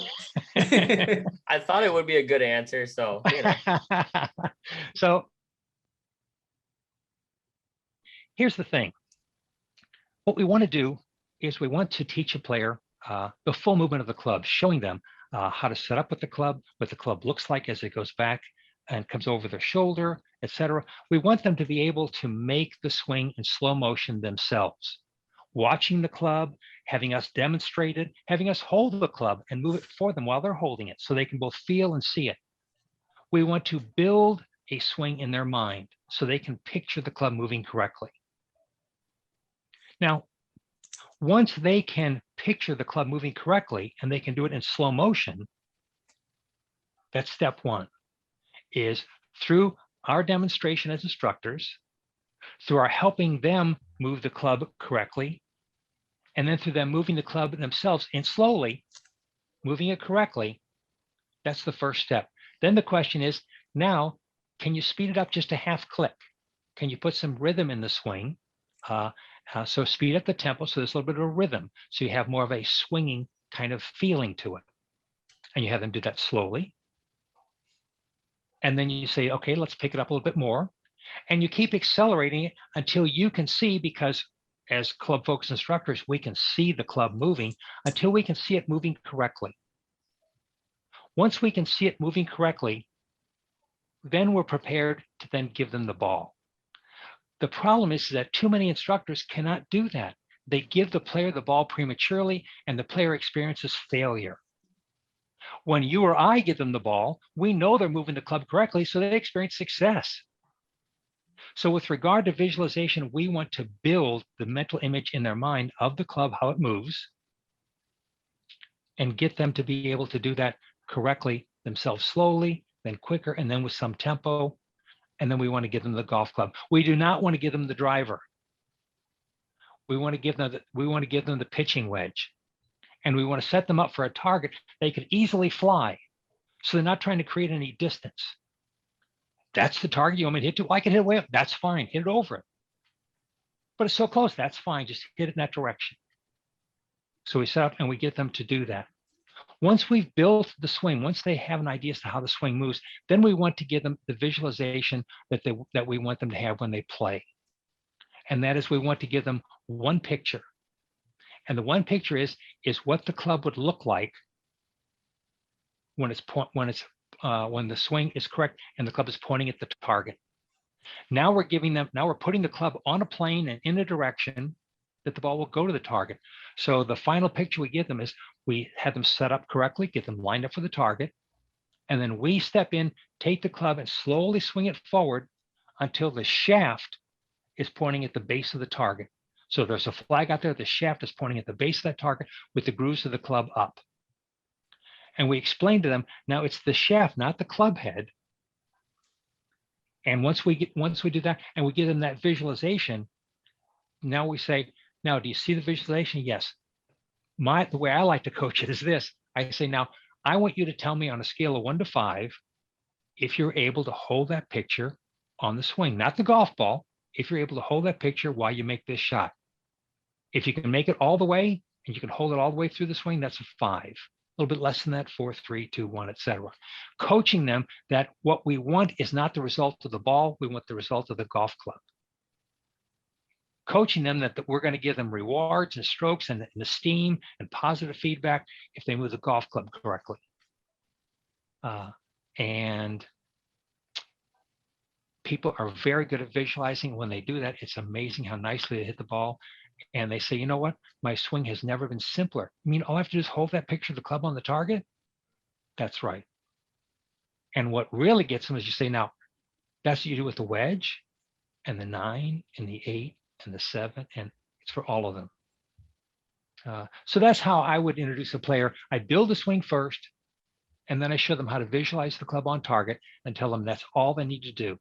it. I thought it would be a good answer. So, you know. So here's the thing. What we want to do is we want to teach a player the full movement of the club, showing them how to set up with the club, what the club looks like as it goes back and comes over their shoulder, etc. We want them to be able to make the swing in slow motion themselves, watching the club, having us demonstrate it, having us hold the club and move it for them while they're holding it so they can both feel and see it. We want to build a swing in their mind so they can picture the club moving correctly. Now, once they can picture the club moving correctly and they can do it in slow motion, that's step 1. Is through our demonstration as instructors, through our helping them move the club correctly, and then through them moving the club themselves and slowly moving it correctly, that's the first step. Then the question is, now, can you speed it up just a half click? Can you put some rhythm in the swing? So speed up the tempo so there's a little bit of a rhythm, so you have more of a swinging kind of feeling to it. And you have them do that slowly. And then you say, okay, let's pick it up a little bit more. And you keep accelerating it until you can see, because as club focus instructors, we can see the club moving until we can see it moving correctly. Once we can see it moving correctly, then we're prepared to then give them the ball. The problem is that too many instructors cannot do that. They give the player the ball prematurely and the player experiences failure. When you or I give them the ball, we know they're moving the club correctly, so they experience success. So with regard to visualization, we want to build the mental image in their mind of the club, how it moves, and get them to be able to do that correctly themselves, slowly, then quicker, and then with some tempo. And then we want to give them the golf club. We do not want to give them the driver. We want to give them the pitching wedge. And we want to set them up for a target they could easily fly. So they're not trying to create any distance. That's the target you want me to hit to? I can hit it way up. That's fine. Hit it over it. But it's so close. That's fine. Just hit it in that direction. So we set up and we get them to do that. Once we've built the swing, once they have an idea as to how the swing moves, then we want to give them the visualization that we want them to have when they play. And that is, we want to give them one picture. And the one picture is what the club would look like when the swing is correct and the club is pointing at the target. Now we're putting the club on a plane and in a direction that the ball will go to the target. So the final picture we give them is we have them set up correctly, get them lined up for the target, and then we step in, take the club and slowly swing it forward until the shaft is pointing at the base of the target. So there's a flag out there, the shaft is pointing at the base of that target with the grooves of the club up. And we explain to them, now it's the shaft, not the club head. And once we do that and we give them that visualization, now we say, now, do you see the visualization? Yes. The way I like to coach it is this. I say, now, I want you to tell me on a scale of 1 to 5, if you're able to hold that picture on the swing, not the golf ball, if you're able to hold that picture while you make this shot. If you can make it all the way and you can hold it all the way through the swing, that's a 5. A little bit less than that, 4, 3, 2, 1, etc. Coaching them that what we want is not the result of the ball, we want the result of the golf club. coaching them that we're going to give them rewards and strokes and esteem and positive feedback if they move the golf club correctly. And people are very good at visualizing. When they do that, it's amazing how nicely they hit the ball. And they say, you know what? My swing has never been simpler. I mean, all I have to do is hold that picture of the club on the target. That's right. And what really gets them is you say, now, that's what you do with the wedge and the 9 and the 8 and the 7, and it's for all of them. So that's how I would introduce a player. I build the swing first, and then I show them how to visualize the club on target and tell them that's all they need to do.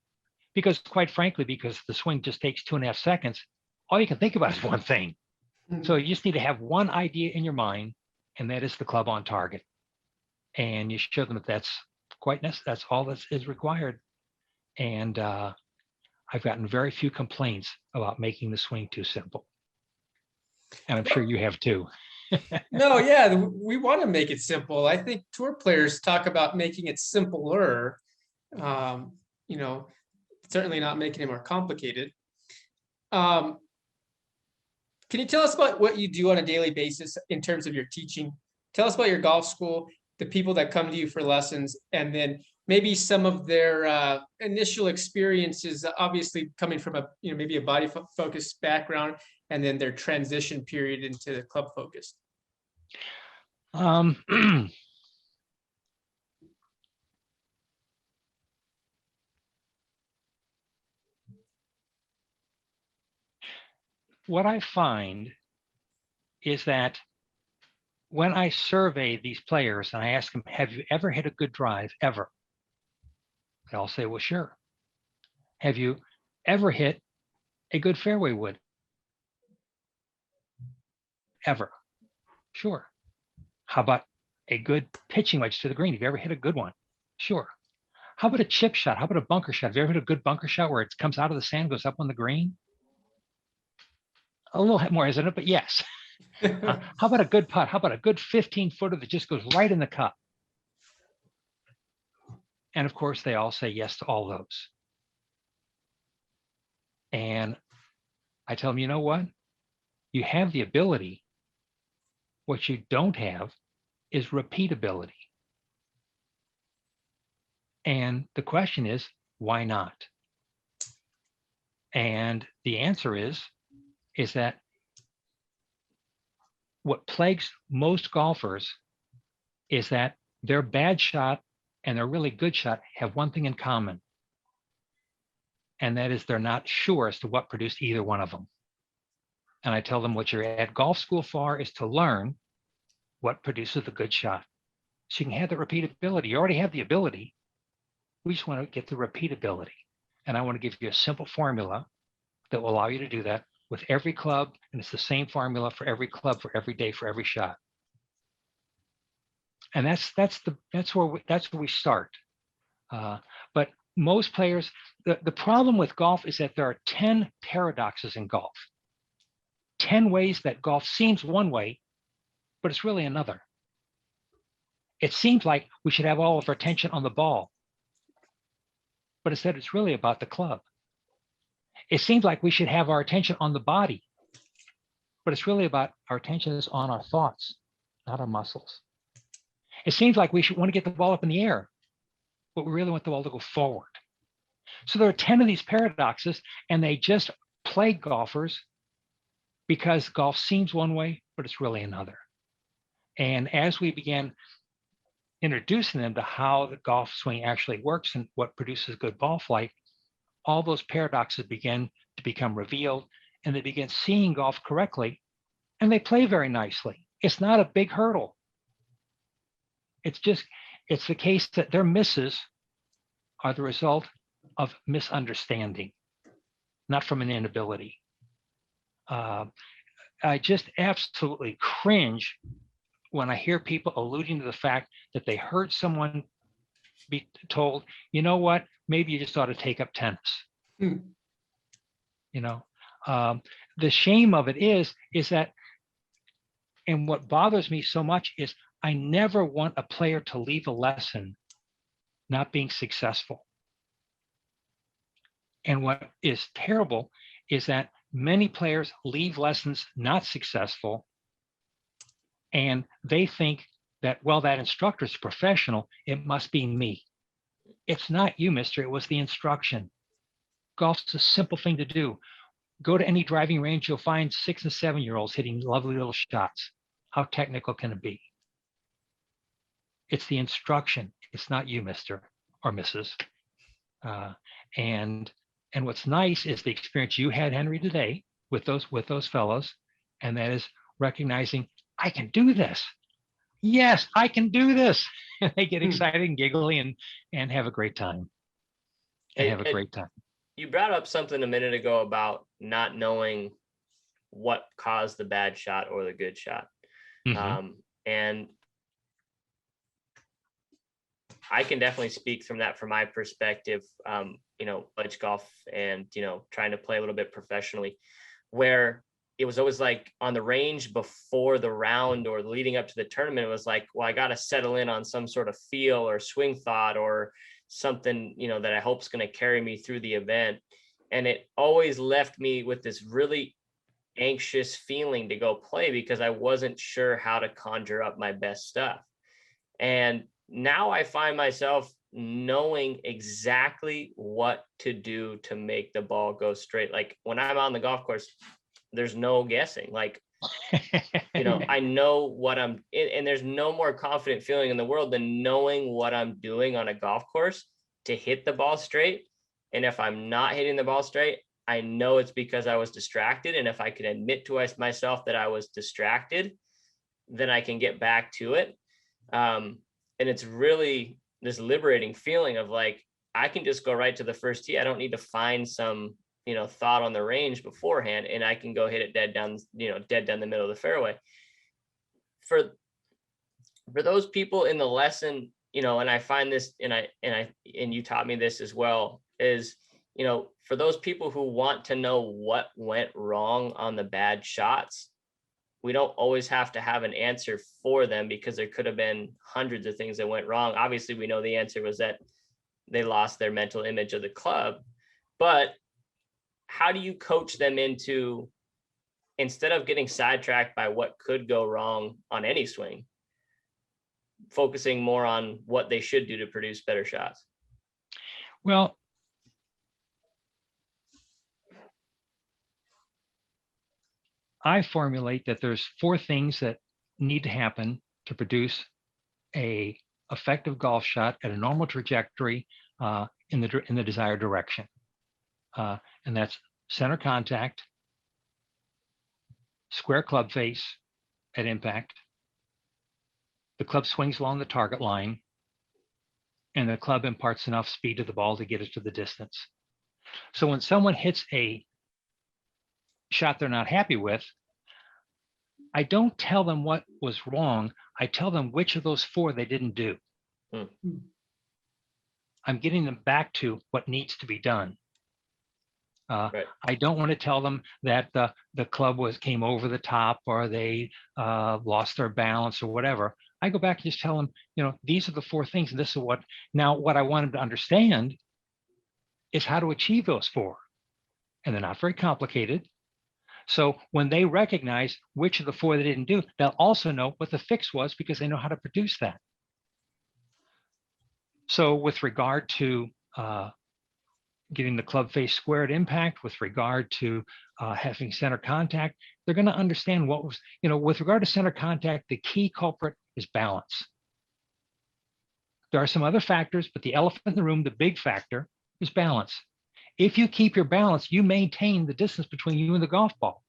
Because quite frankly, because the swing just takes 2.5 seconds, all you can think about is one thing. So you just need to have one idea in your mind, and that is the club on target. And you show them that that's all that is required. And I've gotten very few complaints about making the swing too simple. And I'm sure you have too. No, yeah, we want to make it simple. I think tour players talk about making it simpler. Certainly not making it more complicated. Can you tell us about what you do on a daily basis in terms of your teaching? Tell us about your golf school, the people that come to you for lessons, and then maybe some of their initial experiences, obviously coming from maybe a body focused background, and then their transition period into the club focused. What I find is that when I survey these players and I ask them, have you ever hit a good drive ever? They all say, well, sure. Have you ever hit a good fairway wood? Ever? Sure. How about a good pitching wedge to the green? Have you ever hit a good one? Sure. How about a chip shot? How about a bunker shot? Have you ever hit a good bunker shot where it comes out of the sand, goes up on the green? A little more hesitant, but yes. How about a good putt? How about a good 15-footer that just goes right in the cup? And of course, they all say yes to all those. And I tell them, you know what? You have the ability. What you don't have is repeatability. And the question is, why not? And the answer is that what plagues most golfers is that their bad shot and their really good shot have one thing in common. And that is they're not sure as to what produced either one of them. And I tell them what you're at golf school for is to learn what produces the good shot. So you can have the repeatability. You already have the ability. We just want to get the repeatability. And I want to give you a simple formula that will allow you to do that with every club. And it's the same formula for every club, for every day, for every shot. And that's where we start. But most players, the problem with golf is that there are 10 paradoxes in golf. 10 ways that golf seems one way, but it's really another. It seems like we should have all of our attention on the ball, but instead it's really about the club. It seems like we should have our attention on the body, but it's really about our attention is on our thoughts, not our muscles. It seems like we should want to get the ball up in the air, but we really want the ball to go forward. So there are 10 of these paradoxes, and they just plague golfers because golf seems one way, but it's really another. And as we began introducing them to how the golf swing actually works and what produces good ball flight, all those paradoxes began to become revealed, and they began seeing golf correctly, and they play very nicely. It's not a big hurdle. It's the case that their misses are the result of misunderstanding, not from an inability. I just absolutely cringe when I hear people alluding to the fact that they heard someone be told, you know what, maybe you just ought to take up tennis. The shame of it is that, and what bothers me so much is I never want a player to leave a lesson not being successful. And what is terrible is that Many players leave lessons not successful, and they think that, well, that instructor's professional, it must be me. It's not you, mister. It was the instruction. Golf's a simple thing to do. Go to any driving range, you'll find 6 and 7-year-olds hitting lovely little shots. How technical can it be? It's the instruction. It's not you, mister or Mrs. And what's nice is the experience you had, Henry, today with those fellows, and that is recognizing, I can do this. Yes, I can do this. And they get excited and giggly and have a great time. You brought up something a minute ago about not knowing what caused the bad shot or the good shot. Mm-hmm. And I can definitely speak from my perspective, ledge golf and, trying to play a little bit professionally, where it was always like on the range before the round or leading up to the tournament, it was like, well, I got to settle in on some sort of feel or swing thought or something, that I hope is going to carry me through the event. And it always left me with this really anxious feeling to go play because I wasn't sure how to conjure up my best stuff. And now I find myself knowing exactly what to do to make the ball go straight. Like when I'm on the golf course, there's no guessing. Like, I know what I'm in, and there's no more confident feeling in the world than knowing what I'm doing on a golf course to hit the ball straight. And if I'm not hitting the ball straight, I know it's because I was distracted. And if I can admit to myself that I was distracted, then I can get back to it. And it's really this liberating feeling of like, I can just go right to the first tee. I don't need to find some, thought on the range beforehand, and I can go hit it dead down the middle of the fairway. For those people in the lesson, and I find this, and you taught me this as well, is, for those people who want to know what went wrong on the bad shots, we don't always have to have an answer for them because there could have been hundreds of things that went wrong. Obviously, we know the answer was that they lost their mental image of the club, but how do you coach them into, instead of getting sidetracked by what could go wrong on any swing, focusing more on what they should do to produce better shots? Well, I formulate that there's 4 things that need to happen to produce a effective golf shot at a normal trajectory in the desired direction. And that's center contact, square club face at impact, the club swings along the target line, and the club imparts enough speed to the ball to get it to the distance. So when someone hits a shot they're not happy with, I don't tell them what was wrong. I tell them which of those 4 they didn't do. I'm getting them back to what needs to be done. Right. I don't want to tell them that the club came over the top or they lost their balance or whatever. I go back and just tell them, these are the 4 things, and this is what I want them to understand is how to achieve those 4. And they're not very complicated. So when they recognize which of the 4 they didn't do, they'll also know what the fix was because they know how to produce that. So with regard to getting the club face square at impact, with regard to having center contact, they're going to understand what was, with regard to center contact, the key culprit is balance. There are some other factors, but the elephant in the room, the big factor, is balance. If you keep your balance, you maintain the distance between you and the golf ball.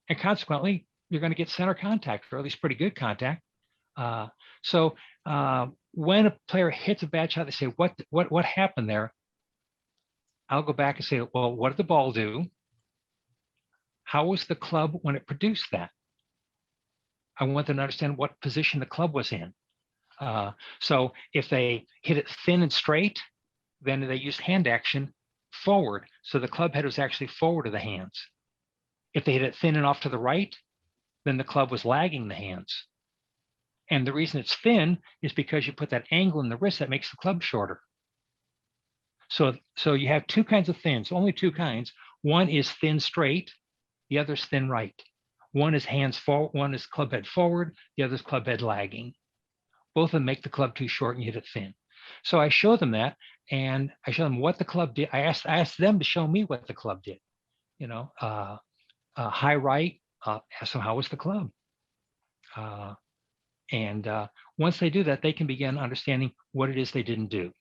And consequently, you're going to get center contact, or at least pretty good contact. So when a player hits a bad shot, they say, what happened there? I'll go back and say, well, what did the ball do? How was the club when it produced that? I want them to understand what position the club was in. So if they hit it thin and straight, then they used hand action forward. So the club head was actually forward of the hands. If they hit it thin and off to the right, then the club was lagging the hands. And the reason it's thin is because you put that angle in the wrist that makes the club shorter. So you have 2 kinds of thins, only 2 kinds. One is thin straight, the other's thin right. One is hands forward, one is club head forward, the other's club head lagging. Both of them make the club too short and you hit it thin. So I show them that, and I show them what the club did. I asked them to show me what the club did. High right, ask them how was the club. And once they do that, they can begin understanding what it is they didn't do.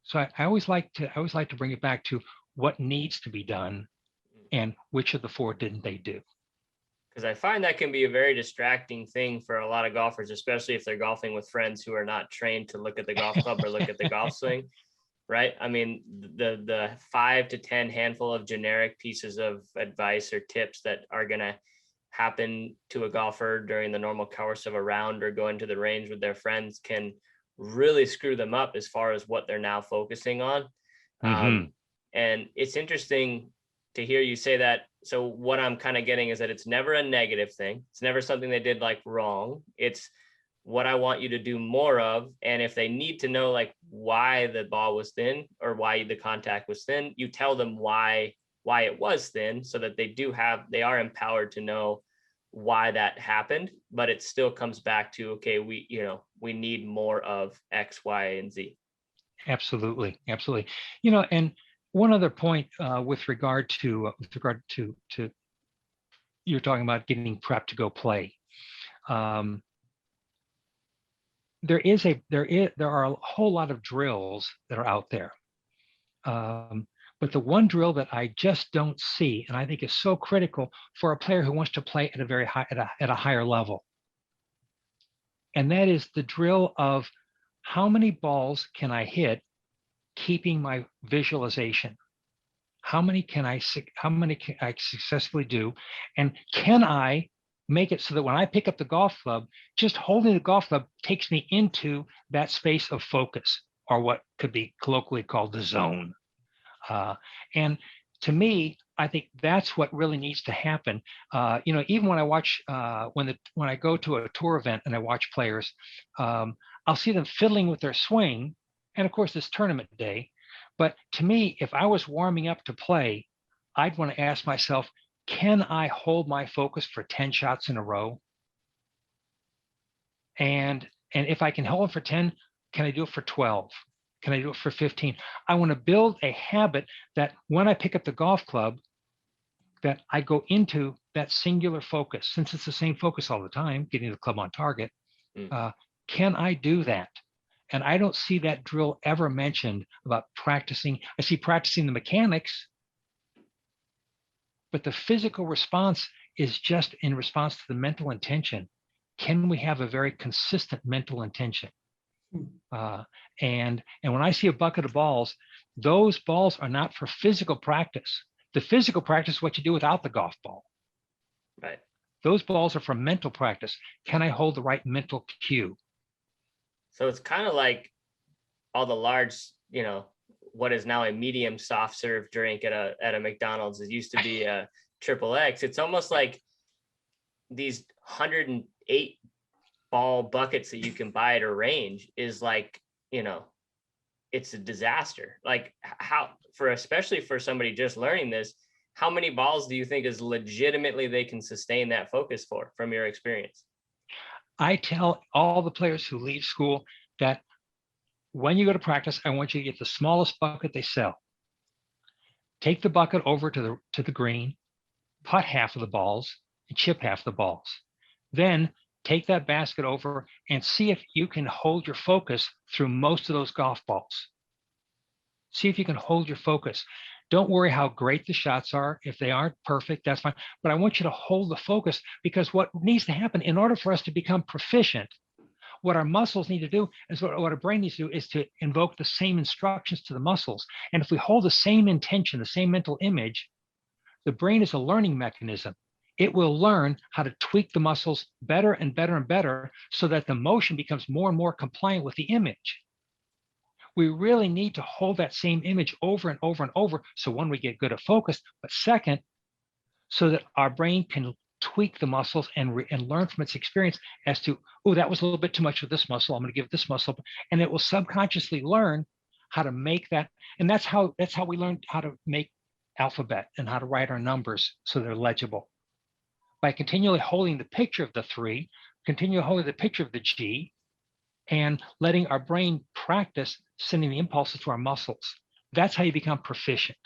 So I always like to bring it back to what needs to be done and which of the four didn't they do. Because I find that can be a very distracting thing for a lot of golfers, especially if they're golfing with friends who are not trained to look at the golf club or look at the golf swing, right? I mean, the 5 to 10 handful of generic pieces of advice or tips that are going to happen to a golfer during the normal course of a round or going to the range with their friends can really screw them up as far as what they're now focusing on. And it's interesting to hear you say that. So what I'm kind of getting is that it's never a negative thing. It's never something they did like wrong. It's what I want you to do more of. And if they need to know like why the ball was thin or why the contact was thin, you tell them why it was thin, so that they are empowered to know why that happened. But it still comes back to, okay, we need more of X, Y, and Z. Absolutely. And one other point with regard to you're talking about getting prepped to go play. There are a whole lot of drills that are out there. But the one drill that I just don't see, and I think is so critical for a player who wants to play at a very high, at a higher level, and that is the drill of how many balls can I hit, keeping my visualization. How many can I successfully do, and can I make it so that when I pick up the golf club, just holding the golf club takes me into that space of focus, or what could be colloquially called the zone. And to me, I think that's what really needs to happen. Even when I watch, when I go to a tour event and I watch players, I'll see them fiddling with their swing. And of course, it's tournament day. But to me, if I was warming up to play, I'd want to ask myself, can I hold my focus for 10 shots in a row? And if I can hold it for 10, can I do it for 12? Can I do it for 15? I want to build a habit that when I pick up the golf club, that I go into that singular focus. Since it's the same focus all the time, getting the club on target, can I do that? And I don't see that drill ever mentioned about practicing. I see practicing the mechanics, but the physical response is just in response to the mental intention. Can we have a very consistent mental intention? And when I see a bucket of balls, those balls are not for physical practice. The physical practice is what you do without the golf ball. Right. Those balls are for mental practice. Can I hold the right mental cue? So it's kind of like all the large, what is now a medium soft serve drink at a McDonald's. It used to be a XXX. It's almost like these 108 ball buckets that you can buy at a range is like, it's a disaster. Like especially for somebody just learning this, how many balls do you think is legitimately they can sustain that focus for, from your experience? I tell all the players who leave school that when you go to practice, I want you to get the smallest bucket they sell. Take the bucket over to the green, putt half of the balls, and chip half the balls. Then take that basket over and see if you can hold your focus through most of those golf balls. See if you can hold your focus. Don't worry how great the shots are. If they aren't perfect, that's fine. But I want you to hold the focus, because what needs to happen in order for us to become proficient, what our muscles need to do is what our brain needs to do is to invoke the same instructions to the muscles. And if we hold the same intention, the same mental image, the brain is a learning mechanism. It will learn how to tweak the muscles better and better and better so that the motion becomes more and more compliant with the image. We really need to hold that same image over and over and over. So one, we get good at focus, but second, so that our brain can tweak the muscles and learn from its experience as to, oh, that was a little bit too much of this muscle. I'm going to give this muscle, and it will subconsciously learn how to make that. And that's how we learn how to make alphabet and how to write our numbers so they're legible. By continually holding the picture of the 3, continually holding the picture of the G, and letting our brain practice sending the impulses to our muscles. That's how you become proficient,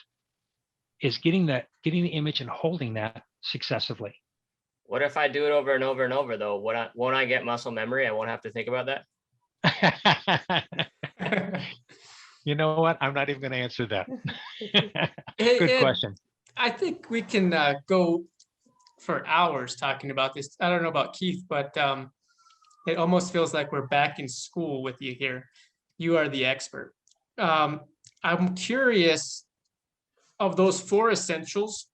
is getting the image and holding that successively. What if I do it over and over and over though? Won't I get muscle memory? I won't have to think about that. You know what? I'm not even going to answer that. Hey, Good Ed, question. I think we can go for hours talking about this. I don't know about Keith, but it almost feels like we're back in school with you here. You are the expert. I'm curious, of those 4 essentials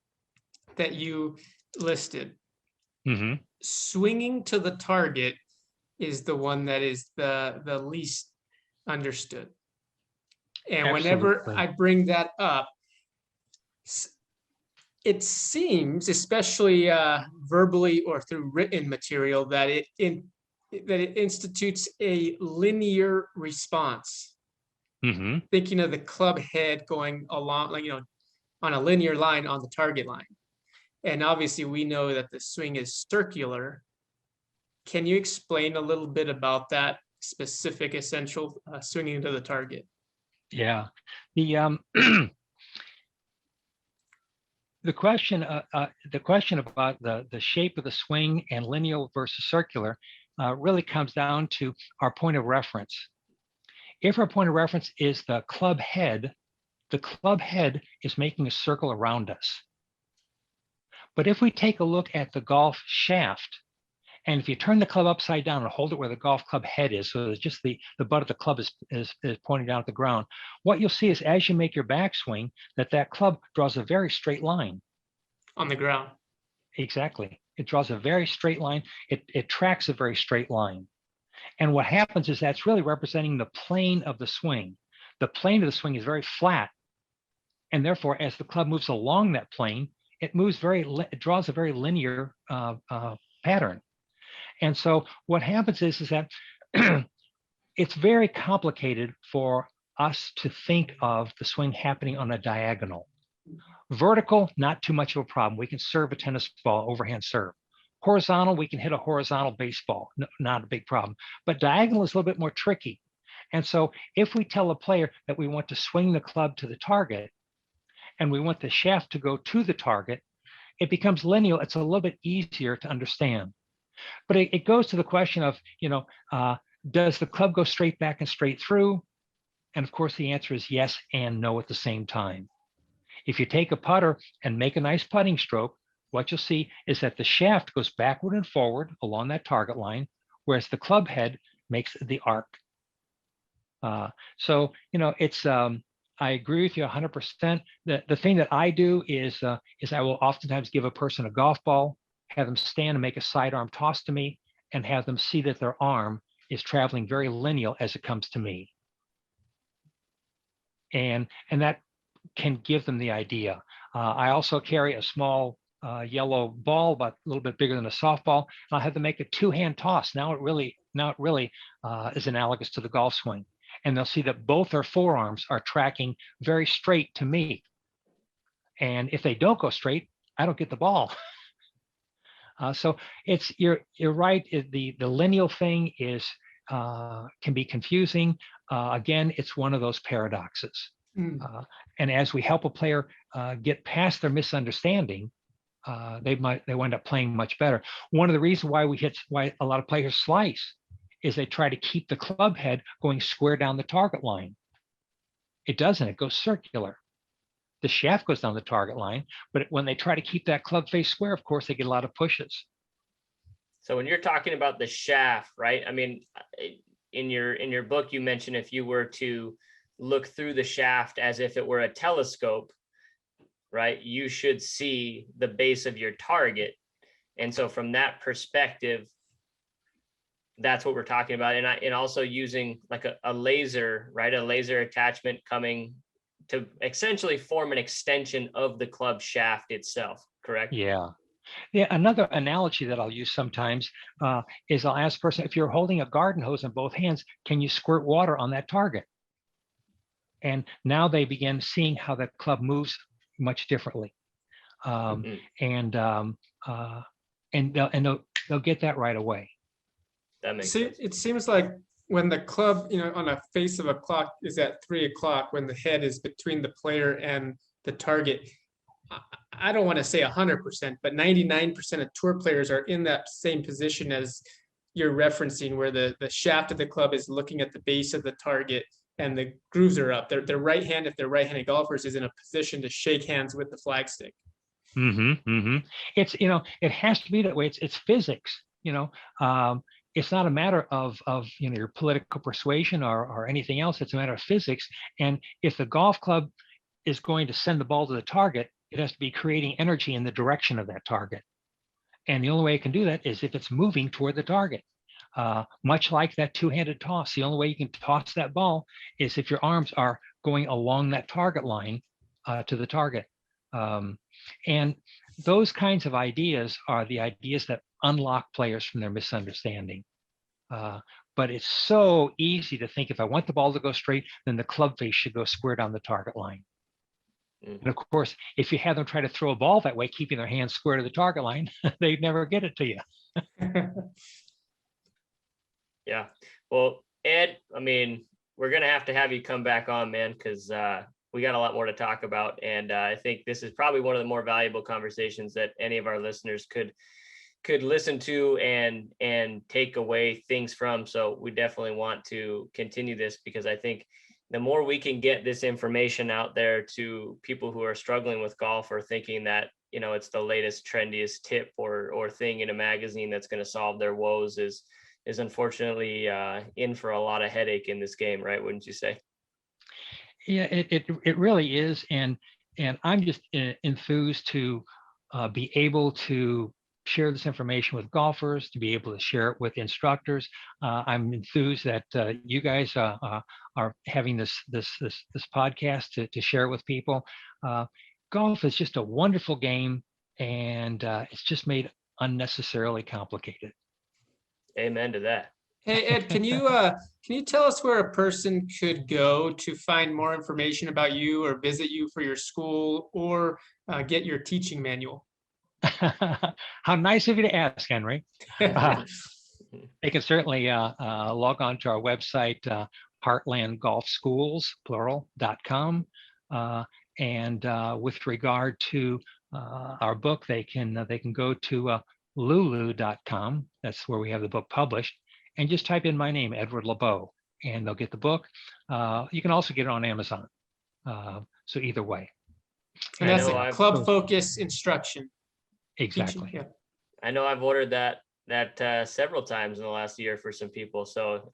that you listed, Mm-hmm. swinging to the target is the one that is the least understood. And whenever Absolutely. I bring that up, it seems, especially verbally or through written material, that it institutes a linear response. Mm-hmm. Thinking of the club head going along, like, on a linear line on the target line. And obviously we know that the swing is circular. Can you explain a little bit about that specific essential, swinging to the target? Yeah. The question about the shape of the swing and lineal versus circular really comes down to our point of reference. If our point of reference is the club head is making a circle around us. But if we take a look at the golf shaft, and if you turn the club upside down and hold it where the golf club head is, so it's just the butt of the club is pointing down at the ground, what you'll see is as you make your backswing, that club draws a very straight line. On the ground. Exactly. It draws a very straight line. It tracks a very straight line. And what happens is that's really representing the plane of the swing. The plane of the swing is very flat. And therefore, as the club moves along that plane, it draws a very linear pattern. And so what happens is that it's very complicated for us to think of the swing happening on a diagonal. Vertical, not too much of a problem. We can serve a tennis ball, overhand serve. Horizontal, we can hit a horizontal baseball, not a big problem. But diagonal is a little bit more tricky. And so if we tell a player that we want to swing the club to the target and we want the shaft to go to the target, it becomes lineal. It's a little bit easier to understand. But it goes to the question of, does the club go straight back and straight through? And of course, the answer is yes and no at the same time. If you take a putter and make a nice putting stroke, what you'll see is that the shaft goes backward and forward along that target line, whereas the club head makes the arc. So, it's, I agree with you 100%. The thing that I do is I will oftentimes give a person a golf ball, have them stand and make a sidearm toss to me, and have them see that their arm is traveling very lineal as it comes to me. And that can give them the idea. I also carry a small yellow ball, about a little bit bigger than a softball. And I'll have them make a 2-hand toss. Now it really is analogous to the golf swing. And they'll see that both their forearms are tracking very straight to me. And if they don't go straight, I don't get the ball. So you're right. The lineal thing can be confusing. Again, it's one of those paradoxes. And as we help a player get past their misunderstanding, they wind up playing much better. One of the reasons why a lot of players slice is they try to keep the club head going square down the target line. It doesn't. It goes circular. The shaft goes down the target line, but when they try to keep that club face square, of course, they get a lot of pushes. So when you're talking about the shaft, right? I mean, in your book, you mentioned if you were to look through the shaft as if it were a telescope, right? You should see the base of your target. And so from that perspective, that's what we're talking about. And also using like a laser, right? A laser attachment coming to essentially form an extension of the club shaft itself, correct? Yeah. Yeah, another analogy that I'll use sometimes is I'll ask a person, if you're holding a garden hose in both hands, can you squirt water on that target? And now they begin seeing how the club moves much differently. Mhm. And they'll get that right away. That makes See, sense. it seems like when the club, on a face of a clock is at 3 o'clock, when the head is between the player and the target, I- I don't want to say 100%, but 99% of tour players are in that same position as you're referencing, where the shaft of the club is looking at the base of the target and the grooves are up. Their right hand, if they're right-handed golfers, is in a position to shake hands with the flagstick. It's, it has to be that way. It's physics, it's not a matter of your political persuasion or anything else. It's a matter of physics. And if the golf club is going to send the ball to the target, it has to be creating energy in the direction of that target. And the only way it can do that is if it's moving toward the target. Much like that two-handed toss, the only way you can toss that ball is if your arms are going along that target line to the target. And those kinds of ideas are the ideas that unlock players from their misunderstanding. But it's so easy to think, if I want the ball to go straight, then the club face should go square down the target line. And of course, if you have them try to throw a ball that way, keeping their hands square to the target line, they'd never get it to you. Yeah. Well, Ed, I mean, we're going to have you come back on, man, because we got a lot more to talk about. And I think this is probably one of the more valuable conversations that any of our listeners could listen to and take away things from. So we definitely want to continue this, because I think the more we can get this information out there to people who are struggling with golf or thinking that, it's the latest, trendiest tip or thing in a magazine that's going to solve their woes, is unfortunately in for a lot of headache in this game, right? Wouldn't you say? Yeah, it really is. And I'm just enthused to be able to share this information with golfers, to be able to share it with instructors. I'm enthused that you guys are having this podcast to share it with people. Golf is just a wonderful game, and it's just made unnecessarily complicated. Amen to that. Hey, Ed, can you tell us where a person could go to find more information about you, or visit you for your school, or get your teaching manual? How nice of you to ask, Henry. They can certainly log on to our website, heartlandgolfschools, plural.com. And with regard to our book, they can go to lulu.com. That's where we have the book published. And just type in my name, Edward Lebeau, and they'll get the book. You can also get it on Amazon. So either way. And that's a club focus instruction. Exactly. Yeah. I know I've ordered that several times in the last year for some people. So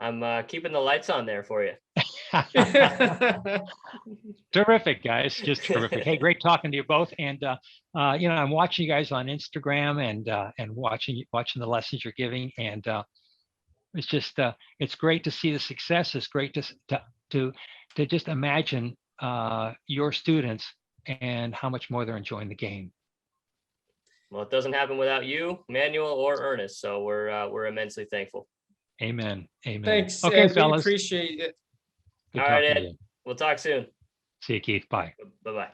I'm keeping the lights on there for you. Terrific, guys. Just terrific. Hey, great talking to you both. And I'm watching you guys on Instagram and watching the lessons you're giving. And it's just it's great to see the success. It's great to just imagine your students and how much more they're enjoying the game. Well, it doesn't happen without you, Manuel, or Ernest. So we're immensely thankful. Amen. Amen. Thanks. Okay, Ed, fellas. we appreciate it. Good All right, talking Ed. to you. We'll talk soon. See you, Keith. Bye. Bye-bye.